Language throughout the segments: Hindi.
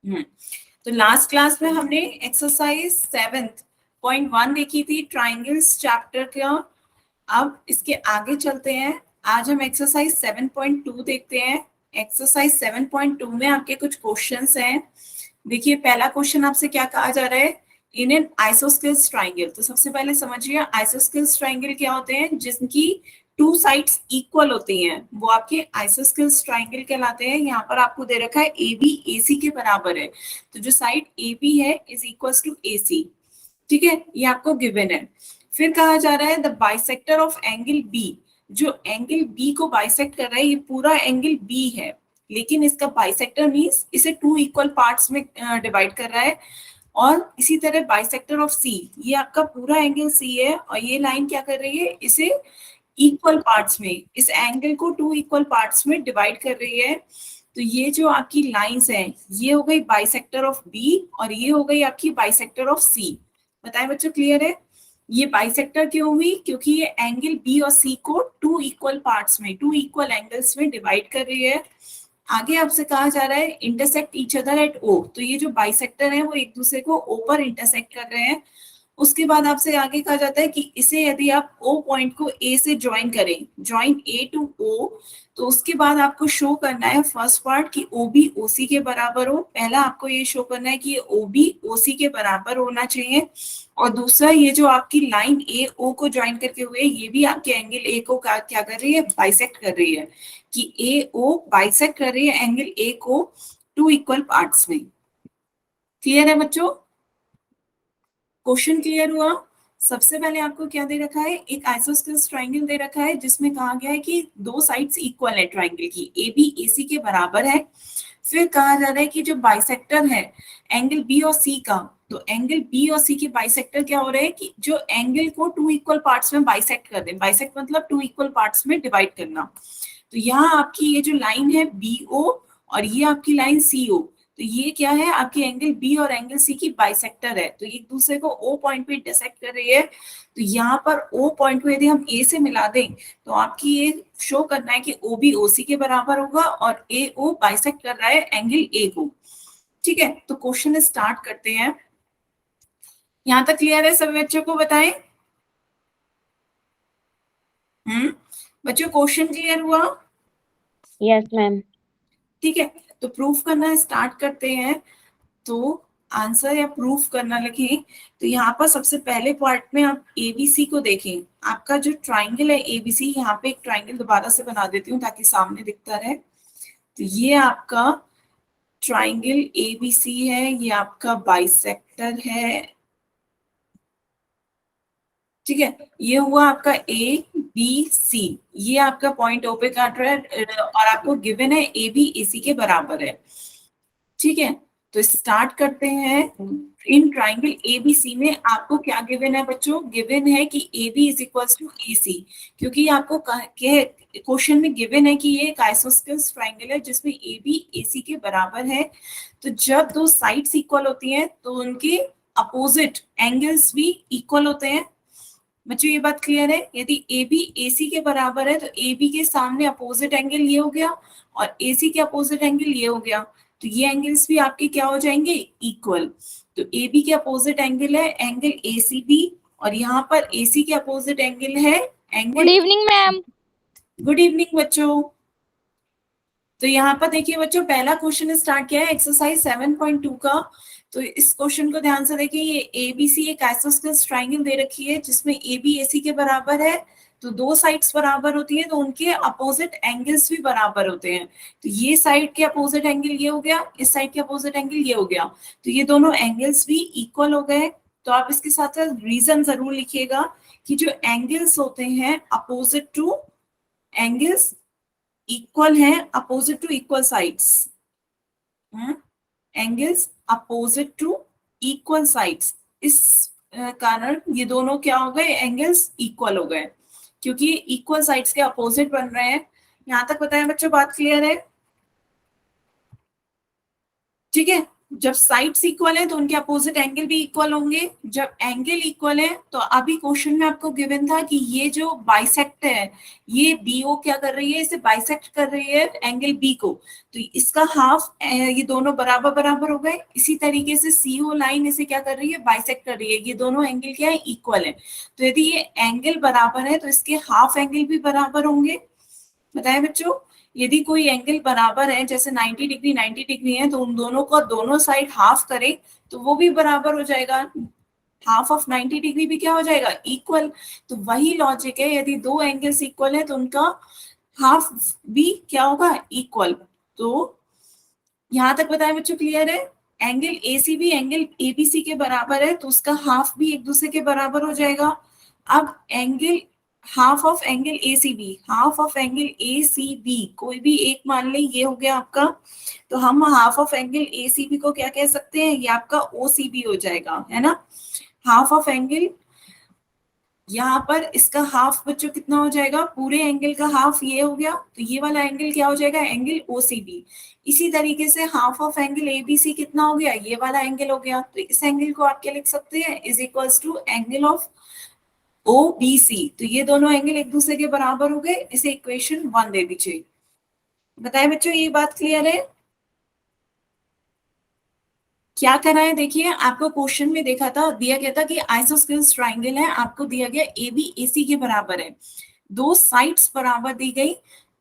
तो लास्ट क्लास में हमने एक्सरसाइज 7.1 देखी थी, ट्राइंगल्स चैप्टर का। अब इसके आगे चलते हैं। आज हम एक्सरसाइज 7.2 देखते हैं। एक्सरसाइज 7.2 में आपके कुछ क्वेश्चंस हैं। देखिए, पहला क्वेश्चन आपसे क्या कहा जा रहा है, इन एन आइसोस्केल्स ट्राइंगल। तो सबसे पहले समझिए आइसोस्केल्स ट्राइंगल क्या होते हैं, जिनकी टू साइड्स इक्वल होती हैं, वो आपके आइसोस्केल्स ट्राइंगल कहलाते हैं। यहाँ पर आपको दे रखा है ए बी ए सी के बराबर है, तो जो साइड ए बी है इज इक्वल टू ए सी। ठीक है, ये आपको गिवन है। फिर कहा जा रहा है the bisector of angle B, जो एंगल बी को बाइसेक्ट कर रहा है, ये पूरा एंगल बी है, लेकिन इसका बाइसेक्टर मींस इसे टू इक्वल पार्ट्स में डिवाइड कर रहा है। और इसी तरह बाइसेक्टर ऑफ सी, ये आपका पूरा एंगल सी है, और ये लाइन क्या कर रही है, इसे इक्वल पार्ट्स में, इस एंगल को टू इक्वल पार्ट्स में डिवाइड कर रही है। तो ये जो आपकी लाइंस हैं, ये हो गई बाइसेक्टर ऑफ बी, और ये हो गई आपकी बाइसेक्टर ऑफ सी। बताएं बच्चों, क्लियर है? ये बाइसेक्टर क्यों हुई, क्योंकि ये एंगल बी और सी को टू इक्वल पार्ट्स में, टू इक्वल एंगल्स में डिवाइड कर रही है। आगे आपसे कहा जा रहा है इंटरसेक्ट ईच अदर एट ओ, तो ये जो बाइसेक्टर है वो एक दूसरे को ओ पर इंटरसेक्ट कर रहे हैं। उसके बाद आपसे आगे कहा जाता है कि इसे यदि आप ओ पॉइंट को ए से ज्वाइन करें, ज्वाइन ए टू ओ, तो उसके बाद आपको शो करना है फर्स्ट पार्ट कि ओ बी ओ सी के बराबर हो। पहला आपको ये शो करना है कि ओ बी ओ सी के बराबर होना चाहिए, और दूसरा ये जो आपकी लाइन ए ओ को ज्वाइन करके हुए, ये भी आपके एंगल ए को क्या कर रही है, बाइसेक्ट कर रही है, कि ए ओ बाइसेक्ट कर रही है एंगल ए को टू इक्वल पार्ट्स में। क्लियर है बच्चों? क्वेश्चन क्लियर हुआ? सबसे पहले आपको क्या दे रखा है, एक आइसोस्केल्स ट्राइंगल दे रखा है, जिसमें कहा गया है कि दो साइड्स इक्वल है ट्राइंगल की, ए बी ए सी के बराबर है। फिर कहा जा रहा है कि जो बाइसेक्टर है एंगल बी और सी का, तो एंगल बी और सी के बाइसेक्टर क्या हो रहे हैं, कि जो एंगल को टू इक्वल पार्ट्स में बाइसेक्ट कर दें। बाइसेक्ट मतलब टू इक्वल पार्ट्स में डिवाइड करना। तो यहाँ आपकी ये जो लाइन है बी ओ, और ये आपकी लाइन सी ओ, तो ये क्या है, आपकी एंगल बी और एंगल सी की बाइसेक्टर है, तो एक दूसरे को ओ पॉइंट पे इंटरसेक्ट कर रही है। तो यहाँ पर ओ पॉइंट को यदि हम ए से मिला दें, तो आपकी ये शो करना है कि ओ बी ओ सी के बराबर होगा, और ए ओ बाइसेक्ट कर रहा है एंगल ए को। ठीक है, तो क्वेश्चन स्टार्ट करते हैं। यहाँ तक क्लियर है सभी बच्चों को? बताएं। बच्चों, क्वेश्चन क्लियर हुआ? Yes ma'am. ठीक है, तो प्रूफ करना स्टार्ट करते हैं। तो आंसर या प्रूफ करना लिखें, तो यहाँ पर सबसे पहले पार्ट में आप एबीसी को देखें। आपका जो ट्राइंगल है एबीसी, यहाँ पे एक ट्राइंगल दोबारा से बना देती हूँ ताकि सामने दिखता रहे। तो ये आपका ट्राइंगल एबीसी है, ये आपका बाइसेक्टर है। ठीक है, ये हुआ आपका ए बी सी, ये आपका पॉइंट ओ पे काट रहा है, और आपको गिवन है ए बी ए सी के बराबर है। ठीक है, तो स्टार्ट करते हैं। इन ट्राइंगल एबीसी में आपको क्या गिवन है बच्चों, गिवन है कि A B is equal to A C, क्योंकि आपको क्वेश्चन में गिवन है कि ये एक आइसोस्केल्स ट्राइंगल है जिसमें ए बी ए सी के बराबर है। तो जब दो साइड्स इक्वल होती हैं, तो उनके अपोजिट एंगल्स भी इक्वल होते हैं। बच्चों, ये बात क्लियर है? यदि ए बी ए सी के बराबर है, तो ए बी के सामने अपोजिट एंगल ये हो गया, और ए सी के अपोजिट एंगल ये हो गया, तो ये एंगल्स भी आपके क्या हो जाएंगे, इक्वल। तो ए बी के अपोजिट एंगल है एंगल ए सी बी, और यहाँ पर ए सी के अपोजिट एंगल है angle. Good evening ma'am. Good evening बच्चों। तो यहाँ पर देखिए बच्चों, पहला क्वेश्चन स्टार्ट किया है एक्सरसाइज 7.2 का। तो इस क्वेश्चन को ध्यान से देखिए, ये एबीसी एक आइसोस्केल्स ट्राइंगल दे रखी है जिसमें ए बी ए सी के बराबर है। तो दो साइड्स बराबर होती है, तो उनके अपोजिट एंगल्स भी बराबर होते हैं। तो ये साइड के अपोजिट एंगल ये हो गया, इस साइड के अपोजिट एंगल ये हो गया, तो ये दोनों एंगल्स भी इक्वल हो गए। तो आप इसके साथ साथ रीजन जरूर लिखिएगा कि जो एंगल्स होते हैं अपोजिट टू एंगल्स इक्वल है, opposite to equal sides, angles opposite to equal sides. इस कारण ये दोनों क्या हो गए, एंगल्स इक्वल हो गए, क्योंकि इक्वल साइड्स के अपोजिट बन रहे हैं। यहां तक बताएं बच्चों, बात क्लियर है? ठीक है, जब साइड्स इक्वल है तो उनके अपोजिट एंगल भी इक्वल होंगे। जब एंगल इक्वल है तो अभी क्वेश्चन में आपको गिवन था कि ये जो बाइसेक्ट है, ये बीओ क्या कर रही है, इसे बाइसेक्ट कर रही है एंगल बी को, तो इसका हाफ, ये दोनों बराबर बराबर हो गए। इसी तरीके से सीओ लाइन इसे क्या कर रही है, बाइसेक्ट कर रही है, ये दोनों एंगल क्या है, इक्वल है। तो यदि ये एंगल बराबर है तो इसके हाफ एंगल भी बराबर होंगे। बताए बच्चों, यदि कोई एंगल बराबर है, जैसे 90 डिग्री 90 डिग्री है, तो उन दोनों को दोनों साइड हाफ करें तो वो भी बराबर हो जाएगा। हाफ ऑफ 90 डिग्री भी क्या हो जाएगा, इक्वल। तो वही लॉजिक है, यदि दो एंगल्स इक्वल है तो उनका हाफ भी क्या होगा, इक्वल। तो यहां तक बताएं बच्चों, क्लियर है। एंगल एसी भी एंगल एबीसी के बराबर है तो उसका हाफ भी एक दूसरे के बराबर हो जाएगा। अब angle half of angle ACB, half of angle ACB कोई भी एक मान लें, ये हो गया आपका। तो हम हाफ ऑफ एंगल एसीबी को क्या कह सकते हैं, ये आपका ओसीबी हो जाएगा, है ना। हाफ ऑफ एंगल, यहाँ पर इसका हाफ बच्चों कितना हो जाएगा, पूरे एंगल का हाफ ये हो गया, तो ये वाला एंगल क्या हो जाएगा, एंगल ओसीबी। इसी तरीके से हाफ ऑफ एंगल एबीसी कितना हो गया, ये वाला एंगल हो गया। तो इस एंगल को आप क्या लिख सकते हैं, is equals to angle of O B C. तो ये दोनों एंगल एक दूसरे के बराबर हो गए, इसे इक्वेशन 1 दे दीजिए। बताए बच्चों, ये बात क्लियर है। क्या करना है, देखिए आपको क्वेश्चन में देखा था, दिया गया था कि आइसोस्केल्स ट्राइंगल है, आपको दिया गया ए बी ए सी के बराबर है, दो साइड्स बराबर दी गई।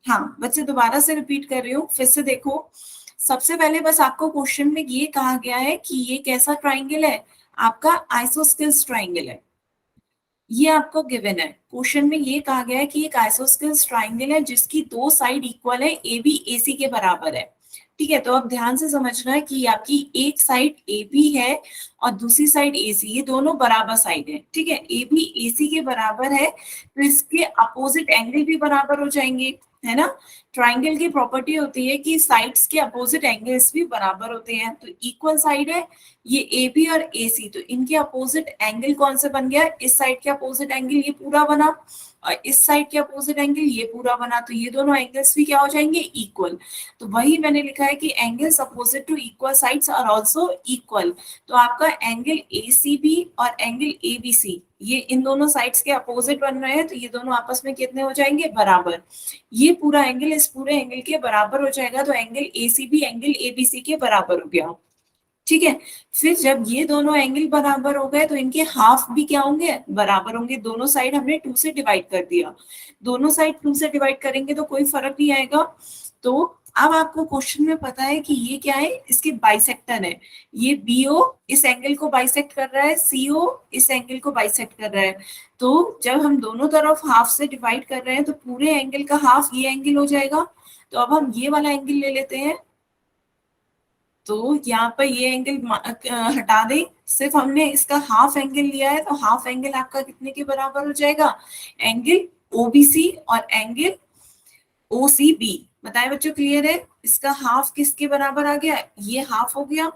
हाँ बच्चे, दोबारा से रिपीट कर रही हूँ, फिर से देखो। सबसे पहले बस आपको क्वेश्चन में ये कहा गया है कि ये कैसा ट्राइंगल है, आपका आइसोस्केल्स ट्राइंगल है, ये आपको गिवन है। क्वेश्चन में ये कहा गया है कि एक आइसोस्केल्स ट्राइंगल है जिसकी दो साइड इक्वल है, ए बी ए सी के बराबर है। ठीक है, तो अब ध्यान से समझना है कि आपकी एक साइड ए बी है और दूसरी साइड ए सी, ये दोनों बराबर साइड है। ठीक है, ए बी ए सी के बराबर है तो इसके अपोजिट एंगल भी बराबर हो जाएंगे, है ना। ट्राइंगल की प्रॉपर्टी होती है कि साइड्स के अपोजिट एंगल्स भी बराबर होते हैं। तो इक्वल साइड है ये ए बी और ए सी, तो इनके अपोजिट एंगल कौन सा बन गया, इस साइड के अपोजिट एंगल ये पूरा बना और इस साइड के अपोजिट एंगल ये पूरा बना, तो ये दोनों एंगल्स भी क्या हो जाएंगे, इक्वल। तो वही मैंने लिखा है कि angles opposite to equal sides are also equal. तो आपका एंगल एसीबी और एंगल एबीसी, ये इन दोनों साइड्स के अपोजिट बन रहे हैं, तो ये दोनों आपस में कितने हो जाएंगे, बराबर। ये पूरा एंगल इस पूरे एंगल के बराबर हो जाएगा, तो एंगल एसीबी एंगल एबीसी के बराबर हो गया। ठीक है, फिर जब ये दोनों एंगल बराबर हो गए तो इनके हाफ भी क्या होंगे, बराबर होंगे। दोनों साइड हमने 2 से डिवाइड कर दिया, दोनों साइड 2 से डिवाइड करेंगे तो कोई फर्क नहीं आएगा। तो अब आपको क्वेश्चन में पता है कि ये क्या है, इसके बाइसेक्टर है। ये बीओ इस एंगल को बाइसेक्ट कर रहा है, सीओ इस एंगल को बाइसेक्ट कर रहा है। तो जब हम दोनों तरफ हाफ से डिवाइड कर रहे हैं तो पूरे एंगल का हाफ ये एंगल हो जाएगा। तो अब हम ये वाला एंगल ले लेते हैं, तो यहाँ पर ये एंगल हटा दें, सिर्फ हमने इसका हाफ एंगल लिया है, तो हाफ एंगल आपका कितने के बराबर हो जाएगा, एंगल ओबीसी और एंगल ओसीबी। बताए बच्चों, क्लियर है। इसका हाफ किसके बराबर आ गया, ये हाफ हो गया,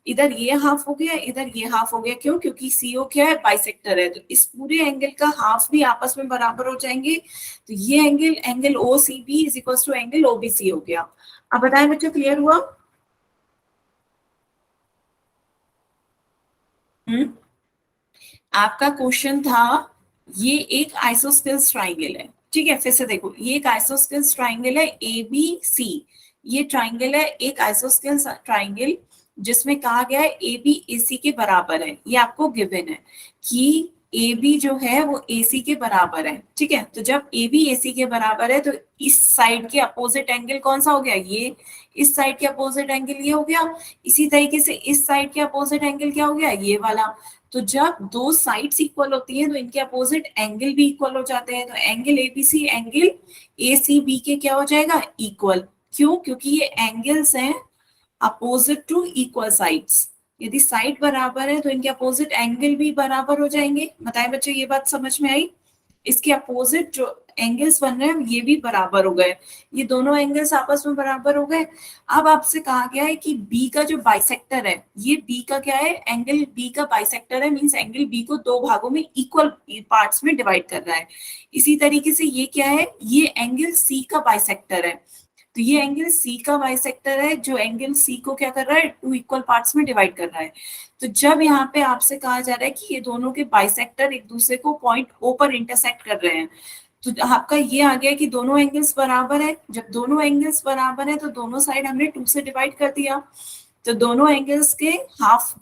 इधर ये हाफ हो गया, इधर ये हाफ हो गया। क्यों, क्योंकि सीओ क्या है, बाइसेक्टर है, तो इस पूरे एंगल का हाफ भी आपस में बराबर हो जाएंगे। तो ये angle angle OCB is equal to angle OBC हो गया। अब बताएं बच्चों, क्लियर हुआ। आपका क्वेश्चन था, ये एक आइसोस्केल्स ट्राइंगल है। ठीक है, फिर से देखो, ये एक आइसोस्केल्स ट्राइंगल है ए बी सी, ये ट्राइंगल है एक आइसोस्केल्स ट्राइंगल जिसमें कहा गया है ए बी ए सी के बराबर है। ये आपको गिवन है कि ए बी जो है वो ए सी के बराबर है। ठीक है, तो जब ए बी ए सी के बराबर है तो इस साइड के अपोजिट एंगल कौन सा हो गया, ये इस साइड के अपोजिट एंगल ये हो गया। इसी तरीके से इस साइड के अपोजिट एंगल क्या हो गया, ये वाला। तो जब दो साइड्स इक्वल होती हैं तो इनके अपोजिट एंगल भी इक्वल हो जाते हैं। तो एंगल एबीसी एंगल एसीबी के क्या हो जाएगा, इक्वल। क्यों, क्योंकि ये एंगल्स हैं अपोजिट टू इक्वल साइड्स। यदि साइड बराबर है तो इनके अपोजिट एंगल भी बराबर हो जाएंगे। बताएं बच्चों, ये बात समझ में आई। इसके अपोजिट जो एंगल्स बन रहे हैं ये भी बराबर हो गए, ये दोनों एंगल्स आपस में बराबर हो गए। अब आपसे कहा गया है कि बी का जो बाइसेक्टर है, ये बी का क्या है, एंगल बी का बाइसेक्टर है, मींस एंगल बी को दो भागों में इक्वल पार्ट्स में डिवाइड कर रहा है। इसी तरीके से ये क्या है, ये एंगल सी का बाइसेक्टर है। तो ये एंगल सी का बाइसेक्टर है, जो एंगल सी को क्या कर रहा है, टू इक्वल पार्ट्स में डिवाइड कर रहा है। तो जब यहाँ पे आपसे कहा जा रहा है कि ये दोनों के बाइसेक्टर एक दूसरे को पॉइंट ओ पर इंटरसेक्ट कर रहे हैं, तो आपका ये आ गया कि दोनों एंगल्स बराबर है। जब दोनों एंगल्स बराबर है तो दोनों साइड हमने टू से डिवाइड कर दिया, तो दोनों एंगल्स के हाफ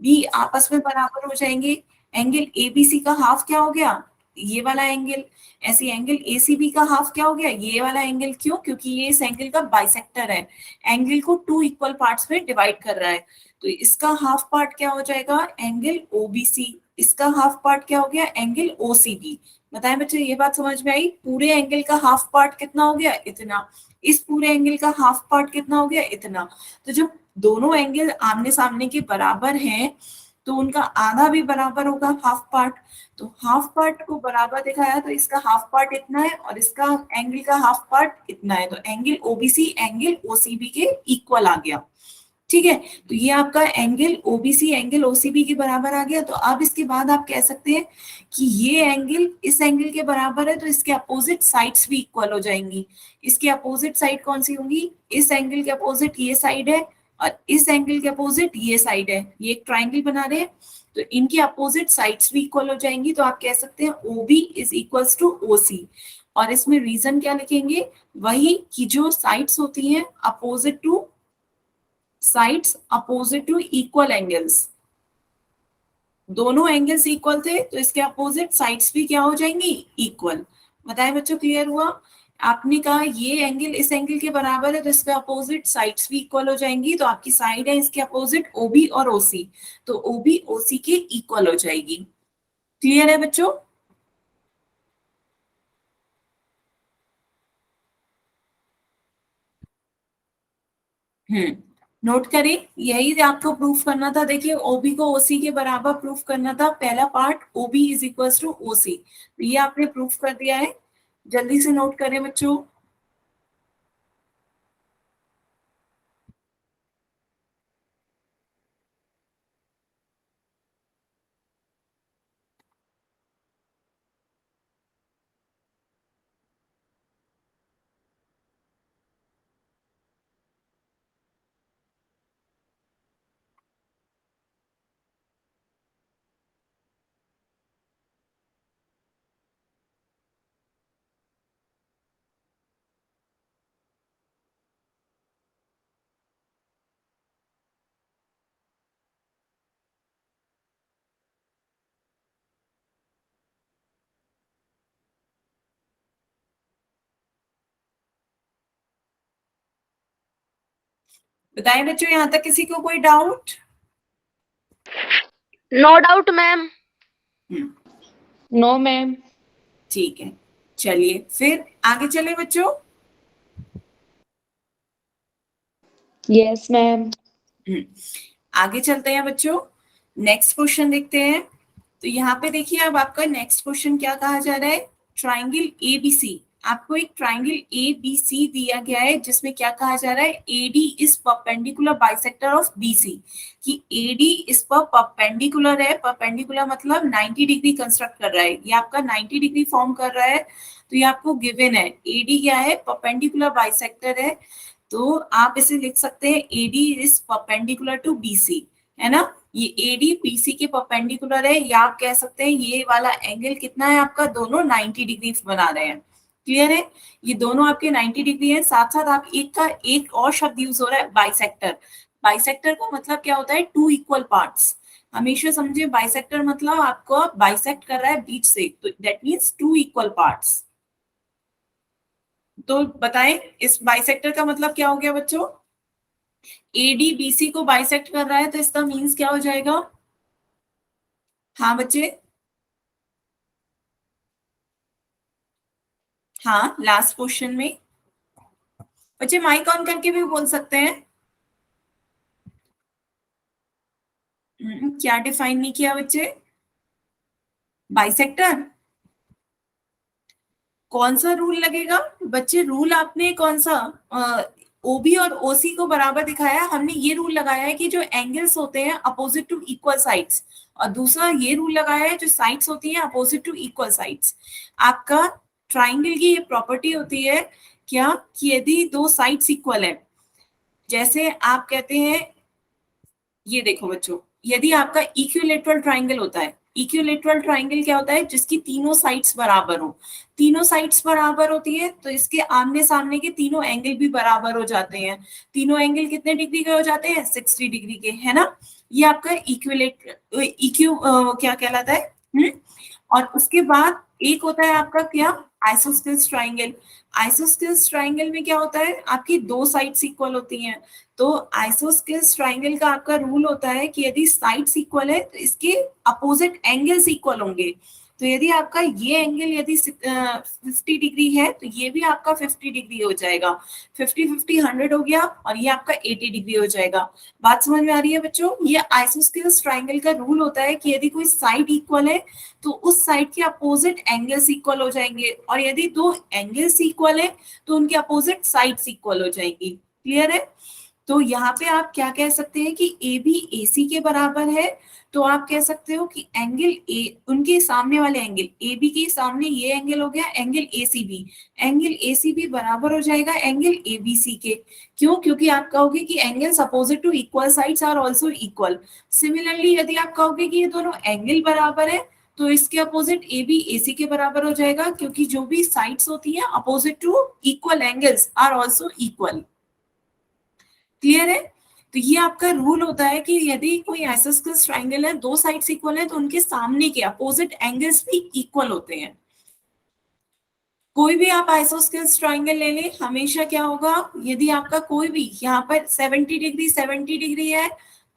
भी आपस में बराबर हो जाएंगे। एंगल एबीसी का हाफ क्या हो गया, ये वाला एंगल। ऐसे एंगल एसीबी का हाफ क्या हो गया, ये वाला एंगल। क्यों? क्योंकि ये इस एंगल का बाइसेक्टर है, एंगल को टू इक्वल पार्ट्स में डिवाइड कर रहा है। तो इसका हाफ पार्ट क्या हो जाएगा, एंगल ओबीसी। इसका हाफ पार्ट क्या हो गया, एंगल ओसीबी। बताएं बच्चे, ये बात समझ में आई? पूरे एंगल का हाफ पार्ट कितना हो गया, इतना। इस पूरे एंगल का हाफ पार्ट कितना हो गया, इतना। तो जब दोनों एंगल आमने सामने के बराबर हैं तो उनका आधा भी बराबर होगा, हाफ पार्ट। तो हाफ पार्ट को बराबर दिखाया तो इसका हाफ पार्ट इतना है और इसका एंगल का हाफ पार्ट इतना है, तो एंगल ओबीसी एंगल ओसीबी के इक्वल आ गया। ठीक है, तो ये आपका एंगल ओबीसी एंगल ओसीबी के बराबर आ गया। तो अब इसके बाद आप कह सकते हैं कि ये एंगल इस एंगल के बराबर है, तो इसके अपोजिट साइड्स भी इक्वल हो जाएंगी। इसके अपोजिट साइड कौन सी होंगी, इस एंगल के अपोजिट ये साइड है और इस एंगल के अपोजिट ये साइड है। ये एक ट्राइंगल बना रहे हैं, तो इनकी अपोजिट साइड्स भी इक्वल हो जाएंगी। तो आप कह सकते हैं OB is equals to OC। और इसमें रीजन क्या लिखेंगे, वही कि जो साइड्स होती हैं अपोजिट टू इक्वल एंगल्स, दोनों एंगल्स इक्वल थे तो इसके अपोजिट साइड्स भी क्या हो जाएंगी, इक्वल। बताए बच्चों, क्लियर हुआ? आपने कहा ये एंगल इस एंगल के बराबर है तो इसके अपोजिट साइड्स भी इक्वल हो जाएंगी, तो आपकी साइड है इसके अपोजिट OB और OC, तो OB OC के इक्वल हो जाएगी। क्लियर है बच्चों? नोट करें, यही आपको प्रूफ करना था। देखिए, OB को OC के बराबर प्रूफ करना था। पहला part OB is equal to OC, तो ये आपने प्रूफ कर दिया है। जल्दी से नोट करें बच्चों। बताएं बच्चों, यहाँ तक किसी को कोई doubt? No doubt ma'am. No ma'am. ठीक है, चलिए फिर आगे चले बच्चों। Yes ma'am. आगे चलते हैं बच्चों, नेक्स्ट क्वेश्चन देखते हैं। तो यहाँ पे देखिए, अब आपका नेक्स्ट क्वेश्चन क्या कहा जा रहा है, ट्राइंगल एबीसी। आपको एक ट्राइंगल एबीसी दिया गया है जिसमें क्या कहा जा रहा है, AD is perpendicular bisector of BC. कि एडी इस पर परपेंडिकुलर है, परपेंडिकुलर मतलब 90 डिग्री कंस्ट्रक्ट कर रहा है, ये आपका 90 डिग्री फॉर्म कर रहा है। तो ये आपको गिवन है, एडी क्या है, परपेंडिकुलर बाइसेक्टर है। तो आप इसे लिख सकते हैं AD is perpendicular to BC, है ना। ये एडी बीसी के परपेंडिकुलर है, या आप कह सकते हैं ये वाला एंगल कितना है आपका, दोनों 90 डिग्री बना रहे हैं। क्लियर है, ये दोनों आपके 90 डिग्री है। साथ साथ आप एक और शब्द यूज हो रहा है, बाइसेक्टर। बाइसेक्टर का मतलब क्या होता है, टू इक्वल पार्ट्स। हमेशा समझिए, बाइसेक्टर मतलब आपको बाइसेक्ट कर रहा है बीच से, तो that means two equal parts. तो बताएं इस बाइसेक्टर का मतलब क्या हो गया बच्चों, एडी बीसी को बाइसेक्ट कर रहा है, तो इसका मीन्स क्या हो जाएगा? हाँ बच्चे, हाँ लास्ट क्वेश्चन में बच्चे माइक ऑन करके भी बोल सकते हैं। क्या डिफाइन नहीं किया बच्चे, बाइसेक्टर? कौन सा रूल लगेगा बच्चे, रूल आपने कौन सा, ओबी और ओसी को बराबर दिखाया। हमने ये रूल लगाया है कि जो एंगल्स होते हैं अपोजिट टू इक्वल साइड्स, और दूसरा ये रूल लगाया है जो साइड्स होती हैं अपोजिट टू इक्वल साइड्स। आपका ट्राइंगल की ये प्रॉपर्टी होती है क्या कि यदि दो साइड्स इक्वल है, जैसे आप कहते हैं, ये देखो बच्चों, यदि आपका इक्विलेटरल ट्राइंगल होता है, इक्विलेटरल ट्राइंगल क्या होता है, जिसकी तीनों साइड्स बराबर हो, तीनों साइड्स बराबर होती है तो इसके आमने सामने के तीनों एंगल भी बराबर हो जाते हैं। तीनों एंगल कितने डिग्री के हो जाते हैं, 60 डिग्री के, है ना। ये आपका इक्विलेटर इक्यू क्या कहलाता है। और उसके बाद एक होता है आपका क्या, आइसोस्केल्स ट्राइंगल। आइसोस्केल्स ट्राइंगल में क्या होता है, आपकी दो साइड्स इक्वल होती हैं। तो आइसोस्केल्स ट्राइंगल का आपका रूल होता है कि यदि साइड्स इक्वल है तो इसके अपोजिट एंगल्स इक्वल होंगे। तो यदि आपका ये एंगल यदि 50 डिग्री है तो ये भी आपका 50 डिग्री हो जाएगा, 50 100 हो गया, और ये आपका 80 डिग्री हो जाएगा। बात समझ में आ रही है बच्चों। ये आइसोस्केल्स ट्राइंगल का रूल होता है कि यदि कोई साइड इक्वल है तो उस साइड के अपोजिट एंगल्स इक्वल हो जाएंगे, और यदि दो एंगल्स इक्वल है तो उनके अपोजिट साइड्स इक्वल हो जाएंगी। क्लियर है। तो यहाँ पे आप क्या कह सकते हैं कि ए बी ए सी के बराबर है, तो आप कह सकते हो कि एंगल ए, उनके सामने वाले एंगल ए बी के सामने ये एंगल हो गया angle A C B, angle A C B बराबर हो जाएगा एंगल ए बी सी के। क्यों, क्योंकि आप कहोगे कि angles opposite to equal sides are also equal. Similarly यदि आप कहोगे कि ये दोनों एंगल बराबर है तो इसके अपोजिट ए बी ए सी के बराबर हो जाएगा, क्योंकि जो भी साइड्स होती है opposite to equal angles are also equal. Clear है। तो ये आपका रूल होता है कि यदि कोई आइसोस्केल्स ट्राइंगल है, दो साइड्स इक्वल है, तो उनके सामने के अपोजिट एंगल्स भी इक्वल होते हैं। कोई भी आप आइसोस्केल्स ट्राइंगल ले लें, हमेशा क्या होगा, यदि आपका कोई भी यहाँ पर 70 डिग्री है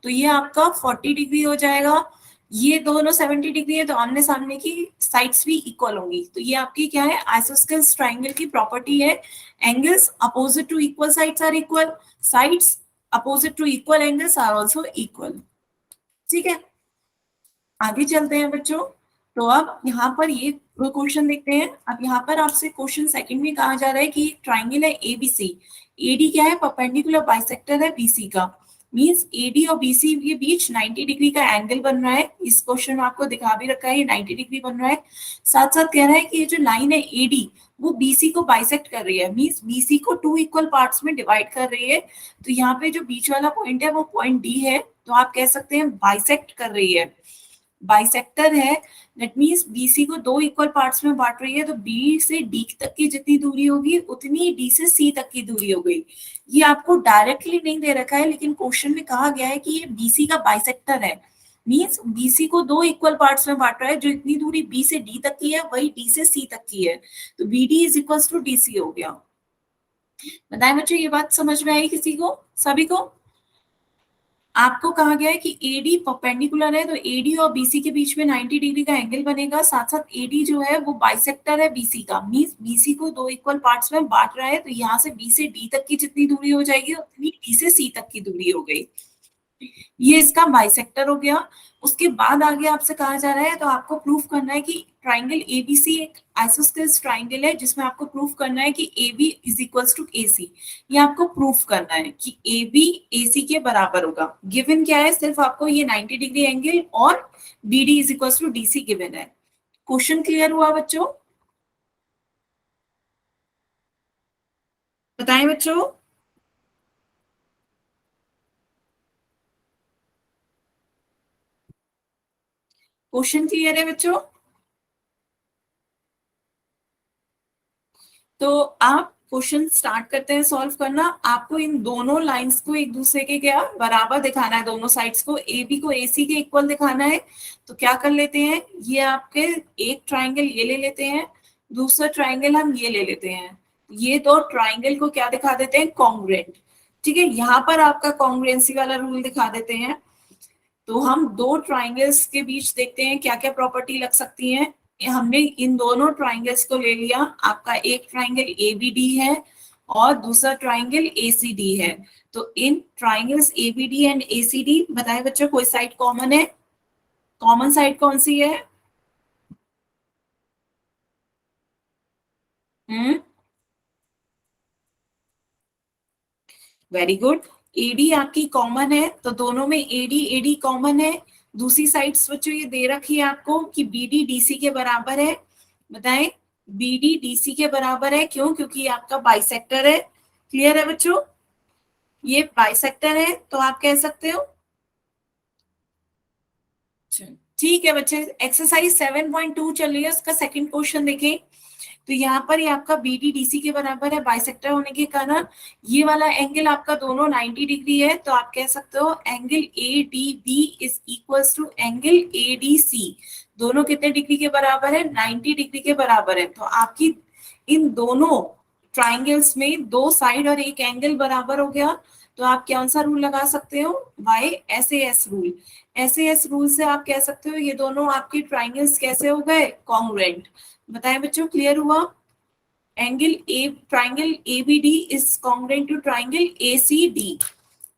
तो ये आपका 40 डिग्री हो जाएगा। ये दोनों 70 डिग्री है तो आमने सामने की साइड्स भी इक्वल होंगी। तो ये आपकी क्या है, आइसोस्केल्स ट्राइंगल की प्रॉपर्टी है। Angles opposite to equal sides are equal, sides opposite to equal angles are also equal. ठीक है, आगे चलते हैं बच्चों। तो अब यहाँ पर ये क्वेश्चन देखते हैं। अब यहाँ पर आपसे क्वेश्चन सेकंड में कहा जा रहा है कि ट्राइंगल है एबीसी, एडी क्या है, परपेंडिकुलर बाइसेक्टर है बीसी का, मींस एडी और बीसी के बीच 90 डिग्री का एंगल बन रहा है। इस क्वेश्चन में आपको दिखा भी रखा है, ये 90 डिग्री बन रहा है। साथ साथ कह रहा है कि ये जो लाइन है एडी वो बीसी को बाइसेक्ट कर रही है, मींस बीसी को टू इक्वल पार्ट्स में डिवाइड कर रही है। तो यहाँ पे जो बीच वाला पॉइंट है वो पॉइंट डी है, तो आप कह सकते हैं बाइसेक्ट कर रही है, बाइसेक्टर है। दैट मींस बीसी को दो इक्वल पार्ट्स में बांट रही है, तो बी से डी तक की जितनी दूरी होगी उतनी डी से सी तक की दूरी हो गई। ये आपको डायरेक्टली नहीं दे रखा है, लेकिन क्वेश्चन में कहा गया है कि ये बीसी का बाइसेक्टर है, मींस बीसी को दो इक्वल पार्ट्स में बांट रहा है। जो इतनी दूरी बी से डी तक की है वही डी से सी तक की है, तो B D is equal to D C हो गया। बताएं बच्चों, ये बात समझ में आई किसी को, सभी को। आपको कहा गया है कि एडी परपेंडिकुलर है, तो एडी और बीसी के बीच में 90 डिग्री का एंगल बनेगा। साथ साथ एडी जो है वो बाइसेक्टर है बीसी का, मींस बीसी को दो इक्वल पार्ट्स में बांट रहा है, तो यहाँ से बी से डी तक की जितनी दूरी हो जाएगी उतनी डी से सी तक की दूरी हो गई। ये इसका बाइसेक्टर हो गया। उसके बाद आगे आपसे कहा जा रहा है, तो आपको प्रूफ करना है कि ट्राइंगल एबीसी एक आइसोस्केल्स ट्राइंगल है, जिसमें आपको प्रूफ करना है कि AB is equals to AC। ये आपको प्रूफ करना है कि AB AC के बराबर होगा। गिवन क्या है, सिर्फ आपको ये 90 डिग्री एंगल और BD is equals to DC given है। क्वेश्चन क्लियर हुआ बच्चों, बताएं बच्चों। क्वेश्चन क्लियर है बच्चों। तो आप क्वेश्चन स्टार्ट करते हैं सॉल्व करना। आपको इन दोनों लाइंस को एक दूसरे के क्या बराबर दिखाना है, दोनों साइड्स को, ए बी को ए सी के इक्वल दिखाना है। तो क्या कर लेते हैं, ये आपके एक ट्राइंगल ये ले लेते हैं, दूसरा ट्राइंगल हम ये ले लेते हैं। ये दो ट्राइंगल को क्या दिखा देते हैं, कॉन्ग्रुएंट। ठीक है, यहाँ पर आपका कॉन्ग्रुएंसी वाला रूल दिखा देते हैं। तो हम दो ट्राइंगल्स के बीच देखते हैं क्या क्या प्रॉपर्टी लग सकती है। हमने इन दोनों ट्राइंगल्स को ले लिया। आपका एक ट्राइंगल एबीडी है और दूसरा ट्राइंगल एसीडी है। तो इन ट्राइंगल्स एबीडी एंड एसीडी, बताएं बच्चों कोई साइड कॉमन है, कॉमन साइड कौन सी है। वेरी गुड, एडी आपकी कॉमन है, तो दोनों में एडी एडी कॉमन है। दूसरी साइड बच्चों ये दे रखी है आपको कि बीडी डीसी के बराबर है। बताएं BD DC के बराबर है, क्यों? क्योंकि ये आपका बाइसेक्टर है। क्लियर है बच्चों? ये बाइसेक्टर है तो आप कह सकते हो। ठीक है बच्चे, एक्सरसाइज 7.2 चल रही है, उसका सेकंड क्वेश्चन देखें। तो यहाँ पर ये आपका BD DC के बराबर है, बाइसेक्टर होने के कारण ये वाला एंगल आपका दोनों 90 डिग्री है, तो आप कह सकते हो angle ADB is equals to angle ADC। दोनों कितने डिग्री के बराबर है? 90 डिग्री के बराबर है। तो आपकी इन दोनों ट्राइंगल्स में दो साइड और एक एंगल बराबर हो गया, तो आप कौन सा रूल लगा सकते हो? SAS rule. SAS रूल से आप कह सकते हो ये दोनों आपके ट्राइंगल्स कैसे हो गए? कॉन्ग्रुएंट। बताएं बच्चों, क्लियर हुआ? Triangle ABD is congruent to triangle ACD।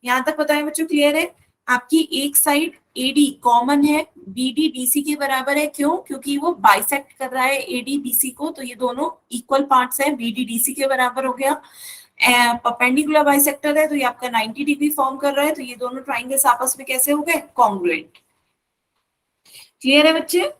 यहाँ तक बताएं बच्चों, क्लियर है? आपकी एक साइड AD कॉमन है, BD DC के बराबर है, क्यों? क्योंकि वो बाइसेक्ट कर रहा है AD BC को, तो ये दोनों इक्वल पार्ट्स हैं, BD DC के बराबर हो गया। परपेंडिकुलर बाइसेक्टर है तो ये आपका 90 डिग्री फॉर्म कर रहा है, तो ये दोनों ट्राइंगल्स आपस में कैसे हो गए? कॉन्ग्रुएंट। क्लियर है बच्चे?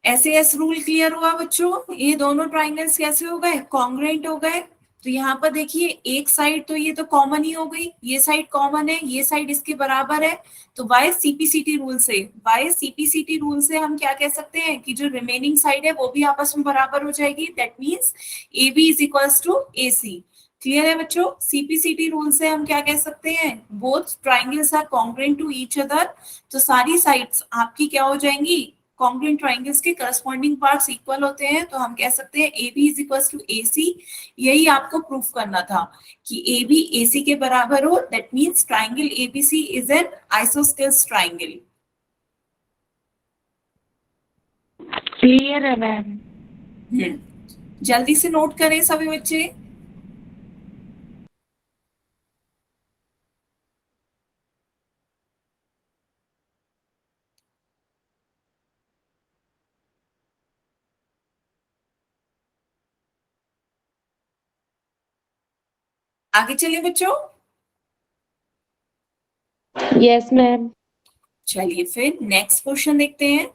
SAS रूल क्लियर हुआ बच्चों? ये दोनों ट्राइंगल्स कैसे हो गए? कॉन्ग्रुएंट हो गए। तो यहाँ पर देखिए, एक साइड तो ये तो कॉमन ही हो गई, ये साइड कॉमन है, ये साइड इसके बराबर है, तो बाय CPCT रूल से हम क्या कह सकते हैं कि जो रिमेनिंग साइड है वो भी आपस में बराबर हो जाएगी। That means AB is equals to AC। Clear है बच्चों? CPCT रूल से हम क्या कह सकते हैं? Both triangles are congruent to each other. तो सारी साइड्स आपकी क्या हो जाएंगी? कॉन्ग्रुएंट ट्राइंगल्स के करस्पॉन्डिंग पार्ट्स इक्वल होते हैं, तो हम कह सकते हैं AB is equal to AC। यही आपको प्रूफ करना था कि AB AC के बराबर हो, that means triangle ABC is an isosceles triangle. Clear है मैम। जल्दी से नोट करें सभी बच्चे। आगे चलिए बच्चों। Yes ma'am. चलिए फिर नेक्स्ट क्वेश्चन देखते हैं।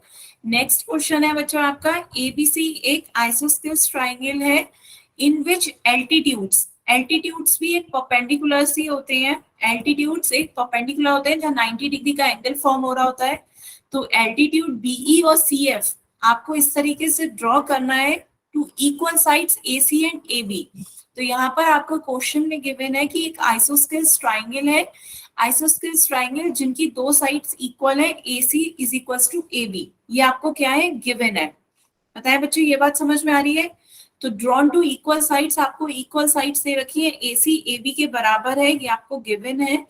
नेक्स्ट क्वेश्चन है बच्चों आपका, ABC एक आइसोस्केल्स ट्राइंगल है इन विच एल्टीट्यूड्स भी एक परपेंडिकुलर सी होते हैं। एल्टीट्यूड्स एक परपेंडिकुलर होते हैं जहाँ 90 डिग्री का एंगल फॉर्म हो रहा होता है। तो एल्टीट्यूड BE और CF आपको इस तरीके से ड्रॉ करना है two equal sides AC and AB। तो यहाँ पर आपको क्वेश्चन में गिवन है कि एक आइसोस्केल्स ट्राइंगल है, आइसोस्केल्स ट्राइंगल जिनकी दो साइड्स इक्वल है, AC is equals to AB। ये आपको क्या है? गिवन है। पता है बच्चों, ये बात समझ में आ रही है? तो ड्रॉन टू इक्वल साइड्स, आपको इक्वल साइड्स दे रखी है, AC AB के बराबर है, ये आपको गिवन है।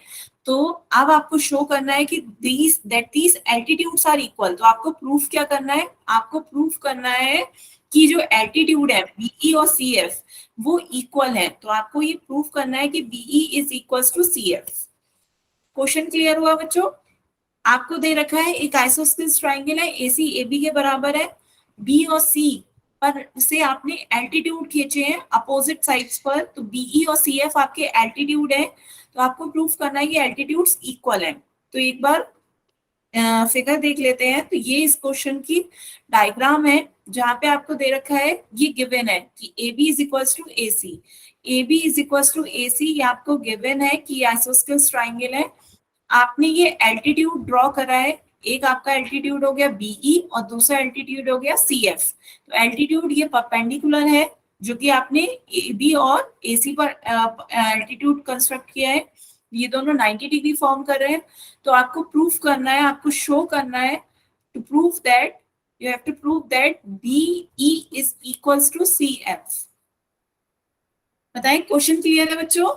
तो अब आपको शो करना है कि दीज एल्टीट्यूड्स आर इक्वल। तो आपको प्रूफ क्या करना है? आपको प्रूफ करना है कि जो एल्टीट्यूड है BE और CF वो इक्वल है। तो आपको ये प्रूफ करना है कि BE is equals to CF। Question clear हुआ बच्चों? आपको दे रखा है एक आइसोस्केल्स ट्राइंगल है, AC AB के बराबर है, B और C पर से आपने एल्टीट्यूड खींचे हैं अपोजिट साइड्स पर, तो BE और CF आपके एल्टीट्यूड है। तो आपको प्रूफ करना है कि एल्टीट्यूड्स इक्वल है। तो एक बार फिगर देख लेते हैं। तो ये इस क्वेश्चन की डायग्राम है जहां पे आपको दे रखा है, ये गिवन है कि AB is equals to AC। AB is equals to AC, ये आपको गिवन है कि आइसोस्केल्स ट्राइंगल है। आपने ये एल्टीट्यूड ड्रॉ करा है, एक आपका एल्टीट्यूड हो गया BE और दूसरा एल्टीट्यूड हो गया CF। तो एल्टीट्यूड ये परपेंडिकुलर है जो कि आपने AB और AC पर एल्टीट्यूड कंस्ट्रक्ट किया है, ये दोनों 90 डिग्री फॉर्म कर रहे हैं। तो आपको प्रूफ करना है, आपको शो करना है, to prove that you have to prove that BE is equals to CF। बताएं, क्वेश्चन क्लियर है बच्चों?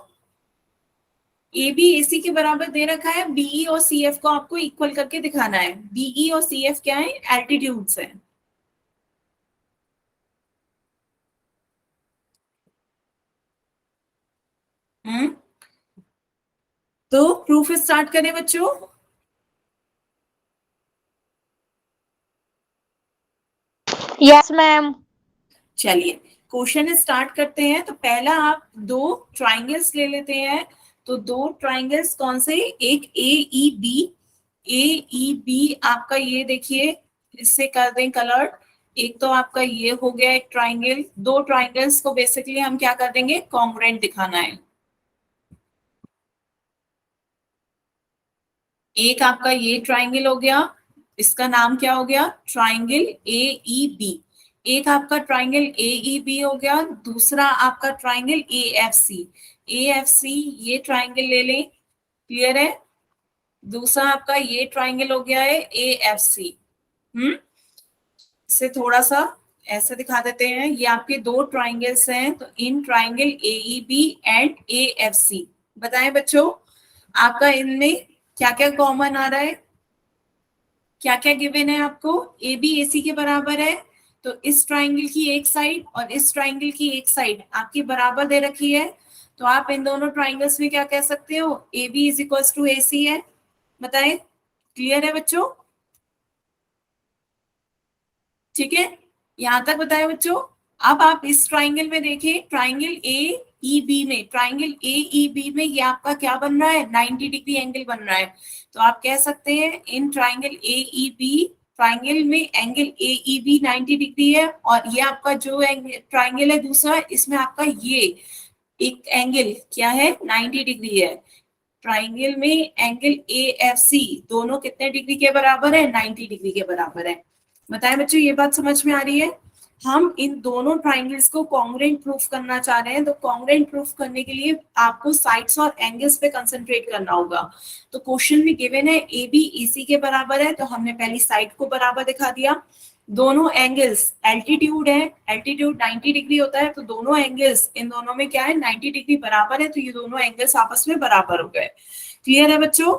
AB AC के बराबर दे रखा है, BE और CF को आपको इक्वल करके दिखाना है। BE और CF क्या है? एल्टीट्यूड्स है। तो प्रूफ स्टार्ट करें बच्चों। Yes ma'am. चलिए क्वेश्चन स्टार्ट करते हैं। तो पहला आप दो ट्राइंगल्स ले लेते हैं। तो दो ट्राइंगल्स कौन से? एक AEB AEB आपका ये देखिए, इससे कर दें कलर। एक तो आपका ये हो गया एक ट्राइंगल, दो ट्राइंगल्स को बेसिकली हम क्या कर देंगे, कॉन्ग्रुएंट दिखाना है। एक आपका ये ट्राइंगल हो गया, इसका नाम क्या हो गया, ट्राइंगल AEB। एक आपका ट्राइंगल AEB हो गया, दूसरा आपका ट्राइंगल AFC। AFC ये ट्राइंगल ले लें, क्लियर है। दूसरा आपका ये ट्राइंगल हो गया है AFC। इसे थोड़ा सा ऐसे दिखा देते हैं, ये आपके दो ट्राइंगल्स हैं, तो in triangle AEB and AFC बताएं बच्चों, आपका इनमें क्या क्या कॉमन आ रहा है, क्या क्या गिवन है आपको। AB AC के बराबर है, तो इस ट्राइंगल की एक साइड और इस ट्राइंगल की एक साइड आपकी बराबर दे रखी है, तो आप इन दोनों ट्राइंगल्स में क्या कह सकते हो, AB is equals to AC है। बताएं, क्लियर है बच्चों, ठीक है, यहां तक बताएं बच्चों। अब आप इस ट्राइंगल में देखिए, ट्राइंगल AEB में, ट्राइंगल AEB में ये आपका क्या बन रहा है, 90 डिग्री एंगल बन रहा है। तो आप कह सकते हैं इन ट्राइंगल AEB, ट्राइंगल में एंगल AEB 90 डिग्री है, और ये आपका जो ट्राइंगल है दूसरा, इसमें आपका ये एक एंगल क्या है, 90 डिग्री है। ट्राइंगल में एंगल AFC दोनों कितने डिग्री के बराबर है, 90 डिग्री के बराबर है। बताएं बच्चों, ये बात समझ में आ रही है। हम इन दोनों ट्राइंगल्स को कॉन्ग्रुएंट प्रूफ करना चाह रहे हैं, तो कॉन्ग्रुएंट प्रूफ करने के लिए आपको साइड्स और एंगल्स पे कंसंट्रेट करना होगा। तो क्वेश्चन में गिवन है AB AC के बराबर है, तो हमने पहली साइड को बराबर दिखा दिया। दोनों एंगल्स, एल्टीट्यूड है, एल्टीट्यूड 90 डिग्री होता है, तो दोनों एंगल्स इन दोनों में क्या है, 90 डिग्री बराबर है, तो ये दोनों एंगल्स आपस में बराबर हो गए। क्लियर है बच्चों,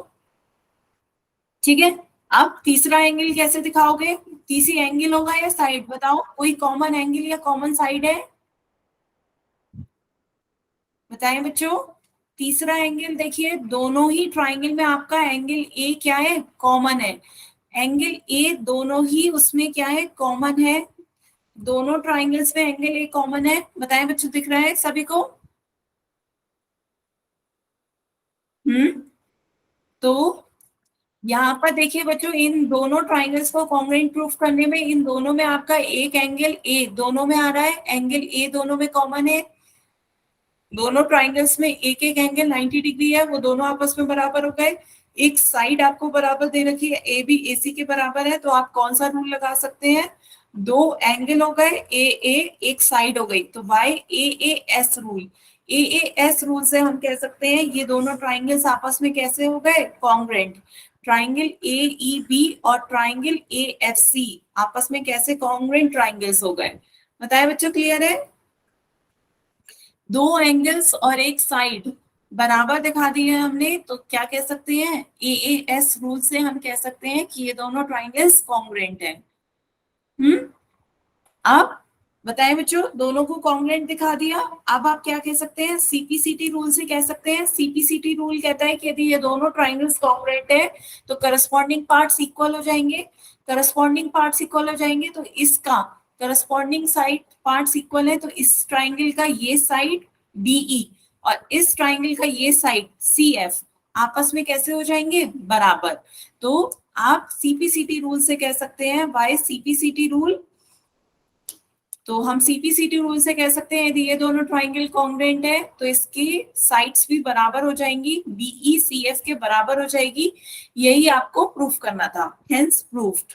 ठीक है। अब तीसरा एंगल कैसे दिखाओगे, तीसरी एंगल होगा या साइड, बताओ कोई कॉमन एंगल या कॉमन साइड है, बताएं बच्चों। तीसरा एंगल देखिए, दोनों ही ट्राइंगल में आपका एंगल A क्या है, कॉमन है। एंगल A दोनों ही उसमें क्या है, कॉमन है। दोनों ट्राइंगल्स में एंगल A कॉमन है, बताएं बच्चों, दिख रहा है सभी को। तो यहाँ पर देखिए बच्चों, इन दोनों ट्राइंगल्स को कॉन्ग्रुएंट प्रूफ करने में, इन दोनों में आपका एक एंगल A दोनों में आ रहा है, एंगल A दोनों में कॉमन है। दोनों ट्राइंगल्स में एक एक एंगल 90 डिग्री है, वो दोनों आपस में बराबर हो गए। एक साइड आपको बराबर दे रखी है, AB AC के बराबर है, तो आप कौन सा रूल लगा सकते हैं, दो एंगल हो गए AA, एक साइड हो गई, तो by AAS rule. AAS rule से हम कह सकते हैं ये दोनों ट्राइंगल्स आपस में कैसे हो गए, कॉन्ग्रुएंट। ट्राइंगल AEB और ट्राइंगल AFC आपस में कैसे कॉन्ग्रुएंट ट्राइंगल्स हो गए, बताए बच्चों, क्लियर है। दो एंगल्स और एक साइड बराबर दिखा दिए हैं हमने, तो क्या कह सकते हैं, AAS रूल से हम कह सकते हैं कि ये दोनों ट्राइंगल्स कॉन्ग्रुएंट हैं। अब बताएं बच्चों, दोनों को कॉन्ग्रुएंट दिखा दिया। अब आप क्या कह सकते हैं, CPCT रूल से कह सकते हैं। CPCT रूल कहता है कि यदि ये दोनों ट्राइंगल्स कॉन्ग्रुएंट है, तो करस्पॉन्डिंग पार्ट्स इक्वल हो जाएंगे। करस्पॉन्डिंग पार्ट्स इक्वल हो जाएंगे, तो इसका करस्पॉन्डिंग साइड पार्ट्स इक्वल है, तो इस ट्राइंगल का ये साइड DE और इस ट्राइंगल का ये साइड CF आपस में कैसे हो जाएंगे, बराबर। तो आप CPCT रूल से कह सकते हैं, बाय CPCT रूल। तो हम CPCT रूल से कह सकते हैं यदि ये दोनों ट्राइंगल कॉन्ग्रुएंट है, तो इसकी साइड्स भी बराबर हो जाएंगी, BE CF के बराबर हो जाएगी। यही आपको प्रूफ करना था, हेंस प्रूफ्ड।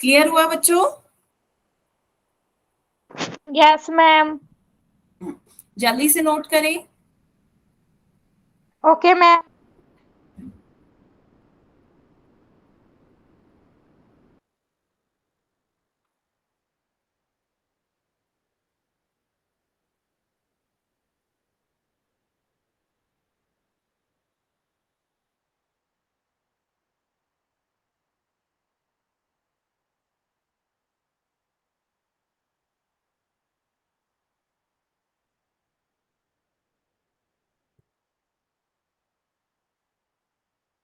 क्लियर हुआ बच्चों। Yes ma'am. जल्दी से नोट करें। Okay ma'am.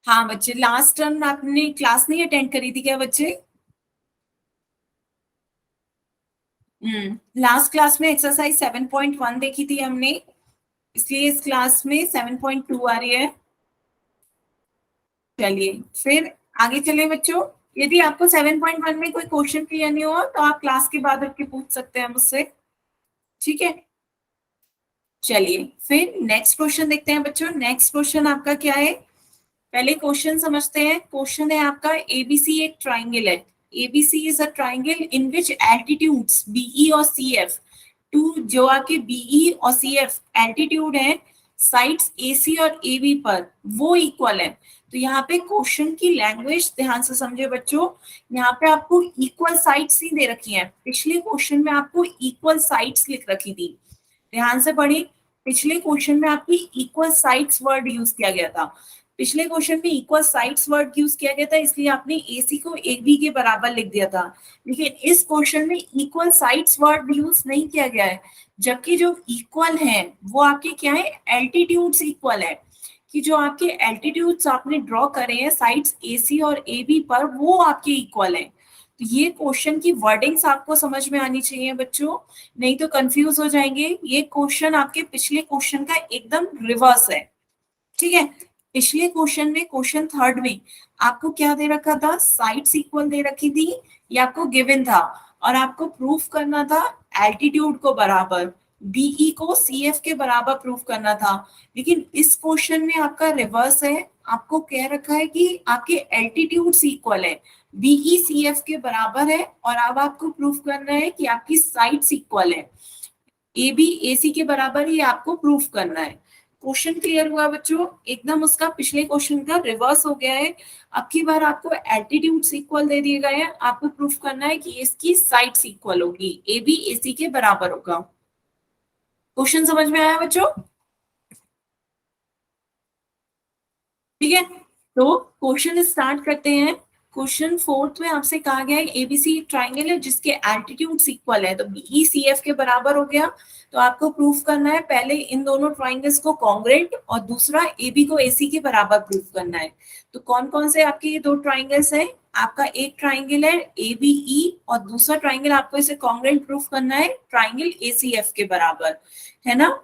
हाँ बच्चे, लास्ट टर्म आपने क्लास नहीं अटेंड करी थी क्या बच्चे। लास्ट क्लास में एक्सरसाइज 7.1 देखी थी हमने, इसलिए इस क्लास में 7.2 आ रही है। चलिए फिर आगे चले बच्चों। यदि आपको 7.1 में कोई क्वेश्चन क्लियर नहीं हुआ तो आप क्लास के बाद रख के पूछ सकते हैं मुझसे, ठीक है। चलिए फिर नेक्स्ट क्वेश्चन देखते हैं बच्चों। नेक्स्ट क्वेश्चन आपका क्या है, पहले क्वेश्चन समझते हैं। क्वेश्चन है आपका एबीसी एक ट्राइंगल है। ABC is a triangle in which altitudes BE और सीएफ, टू जो आपके बीई और सीएफ एल्टीट्यूड है साइड्स एसी और एबी पर, वो इक्वल है। तो यहाँ पे क्वेश्चन की लैंग्वेज ध्यान से समझे बच्चों। यहाँ पे आपको इक्वल साइड्स ही दे रखी हैं। पिछले क्वेश्चन में आपको इक्वल साइड्स लिख रखी थी, ध्यान से पढ़ी। पिछले क्वेश्चन में आपकी इक्वल साइड्स वर्ड यूज किया गया था। पिछले क्वेश्चन में इक्वल साइड्स वर्ड यूज किया गया था, इसलिए आपने एसी को एबी के बराबर लिख दिया था। लेकिन इस क्वेश्चन में इक्वल साइड्स वर्ड यूज नहीं किया गया है, जबकि जो इक्वल है वो आपके क्या है, एल्टीट्यूड्स इक्वल है। कि जो आपके एल्टीट्यूड्स आपने ड्रॉ करे हैं साइड्स एसी और एबी पर, वो आपके इक्वल है। तो ये क्वेश्चन की वर्डिंग्स आपको समझ में आनी चाहिए बच्चों, नहीं तो कंफ्यूज हो जाएंगे। ये क्वेश्चन आपके पिछले क्वेश्चन का एकदम रिवर्स है, ठीक है। पिछले क्वेश्चन में, क्वेश्चन थर्ड में आपको क्या दे रखा था, साइड्स इक्वल दे रखी थी, ये आपको गिवन था, और आपको प्रूफ करना था एल्टीट्यूड को बराबर, बीई को सीएफ के बराबर प्रूफ करना था। लेकिन इस क्वेश्चन में आपका रिवर्स है, आपको कह रखा है कि आपके एल्टीट्यूड्स इक्वल है, बीई सीएफ के बराबर है, और अब आपको प्रूफ करना है कि आपकी साइड्स इक्वल है, ए बी ए सी के बराबर ही आपको प्रूफ करना है। क्वेश्चन क्लियर हुआ बच्चों, एकदम उसका पिछले क्वेश्चन का रिवर्स हो गया है। अब की बार आपको एल्टीट्यूड्स इक्वल दे दिए गए हैं, आपको प्रूफ करना है कि इसकी साइड्स इक्वल होगी, ए बी ए सी के बराबर होगा। क्वेश्चन समझ में आया बच्चों, ठीक है। तो क्वेश्चन स्टार्ट करते हैं। क्वेश्चन फोर्थ में आपसे कहा गया है एबीसी ट्राइंगल है जिसके एल्टीट्यूड्स इक्वल है, तो बीई सीएफ के बराबर हो गया। तो आपको प्रूफ करना है पहले इन दोनों ट्राइंगल्स को कॉन्ग्रुएंट, और दूसरा एबी को एसी के बराबर प्रूफ करना है। तो कौन कौन से आपके ये दो ट्राइंगल्स हैं, आपका एक ट्राइंगल है एबीई, और दूसरा ट्राइंगल आपको इसे कॉन्ग्रुएंट प्रूफ करना है ट्राइंगल एसीएफ के बराबर, है ना।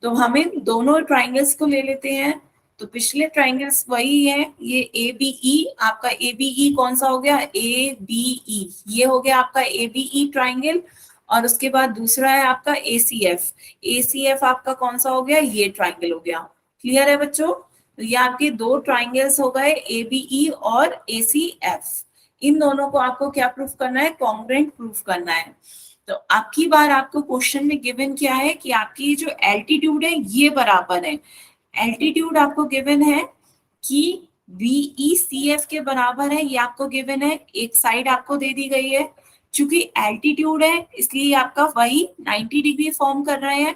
तो हमें दोनों ट्राइंगल्स को ले लेते हैं। तो पिछले ट्राइंगल्स वही है, ये ए बी ई, आपका ए बी ई कौन सा हो गया, ए बी ई, ये हो गया आपका ए बी ई ट्राइंगल। और उसके बाद दूसरा है आपका ए सी एफ, ए सी एफ आपका कौन सा हो गया, ये ट्राइंगल हो गया। क्लियर है बच्चों, तो ये आपके दो ट्राइंगल्स हो गए ए बी ई और ए सी एफ। इन दोनों को आपको क्या प्रूफ करना है, कॉन्ग्रुएंट प्रूफ करना है। तो आपकी बार आपको क्वेश्चन में गिवन क्या है कि आपकी जो एल्टीट्यूड है ये बराबर है। एल्टीट्यूड आपको गिवन है कि बीई सी एफ के बराबर है, ये आपको गिवन है, एक साइड आपको दे दी गई है। चूंकि एल्टीट्यूड है इसलिए आपका वही 90 डिग्री फॉर्म कर रहे हैं।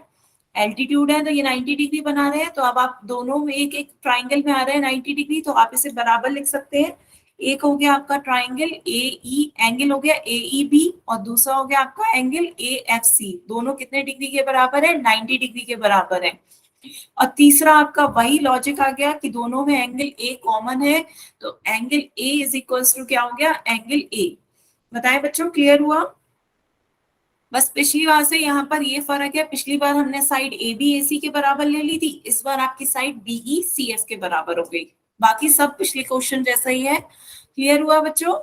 एल्टीट्यूड है तो ये 90 डिग्री बना रहे हैं। तो अब आप दोनों में एक एक ट्राइंगल में आ रहे हैं 90 डिग्री, तो आप इसे बराबर लिख सकते हैं। एक हो गया आपका ट्राइंगल ए ई, एंगल हो गया ए ई बी, और दूसरा हो गया आपका एंगल ए एफ सी। दोनों कितने डिग्री के बराबर है, 90 डिग्री के बराबर है। और तीसरा आपका वही लॉजिक आ गया कि दोनों में एंगल ए कॉमन है, तो angle A is equals to क्या हो गया, एंगल ए। बताएं बच्चों, क्लियर हुआ। बस पिछली बार से यहाँ पर ये फर्क है, पिछली बार हमने साइड ए बी ए सी के बराबर ले ली थी, इस बार आपकी साइड बीई सी एफ के बराबर हो गई। बाकी सब पिछले क्वेश्चन जैसा ही है। क्लियर हुआ बच्चों,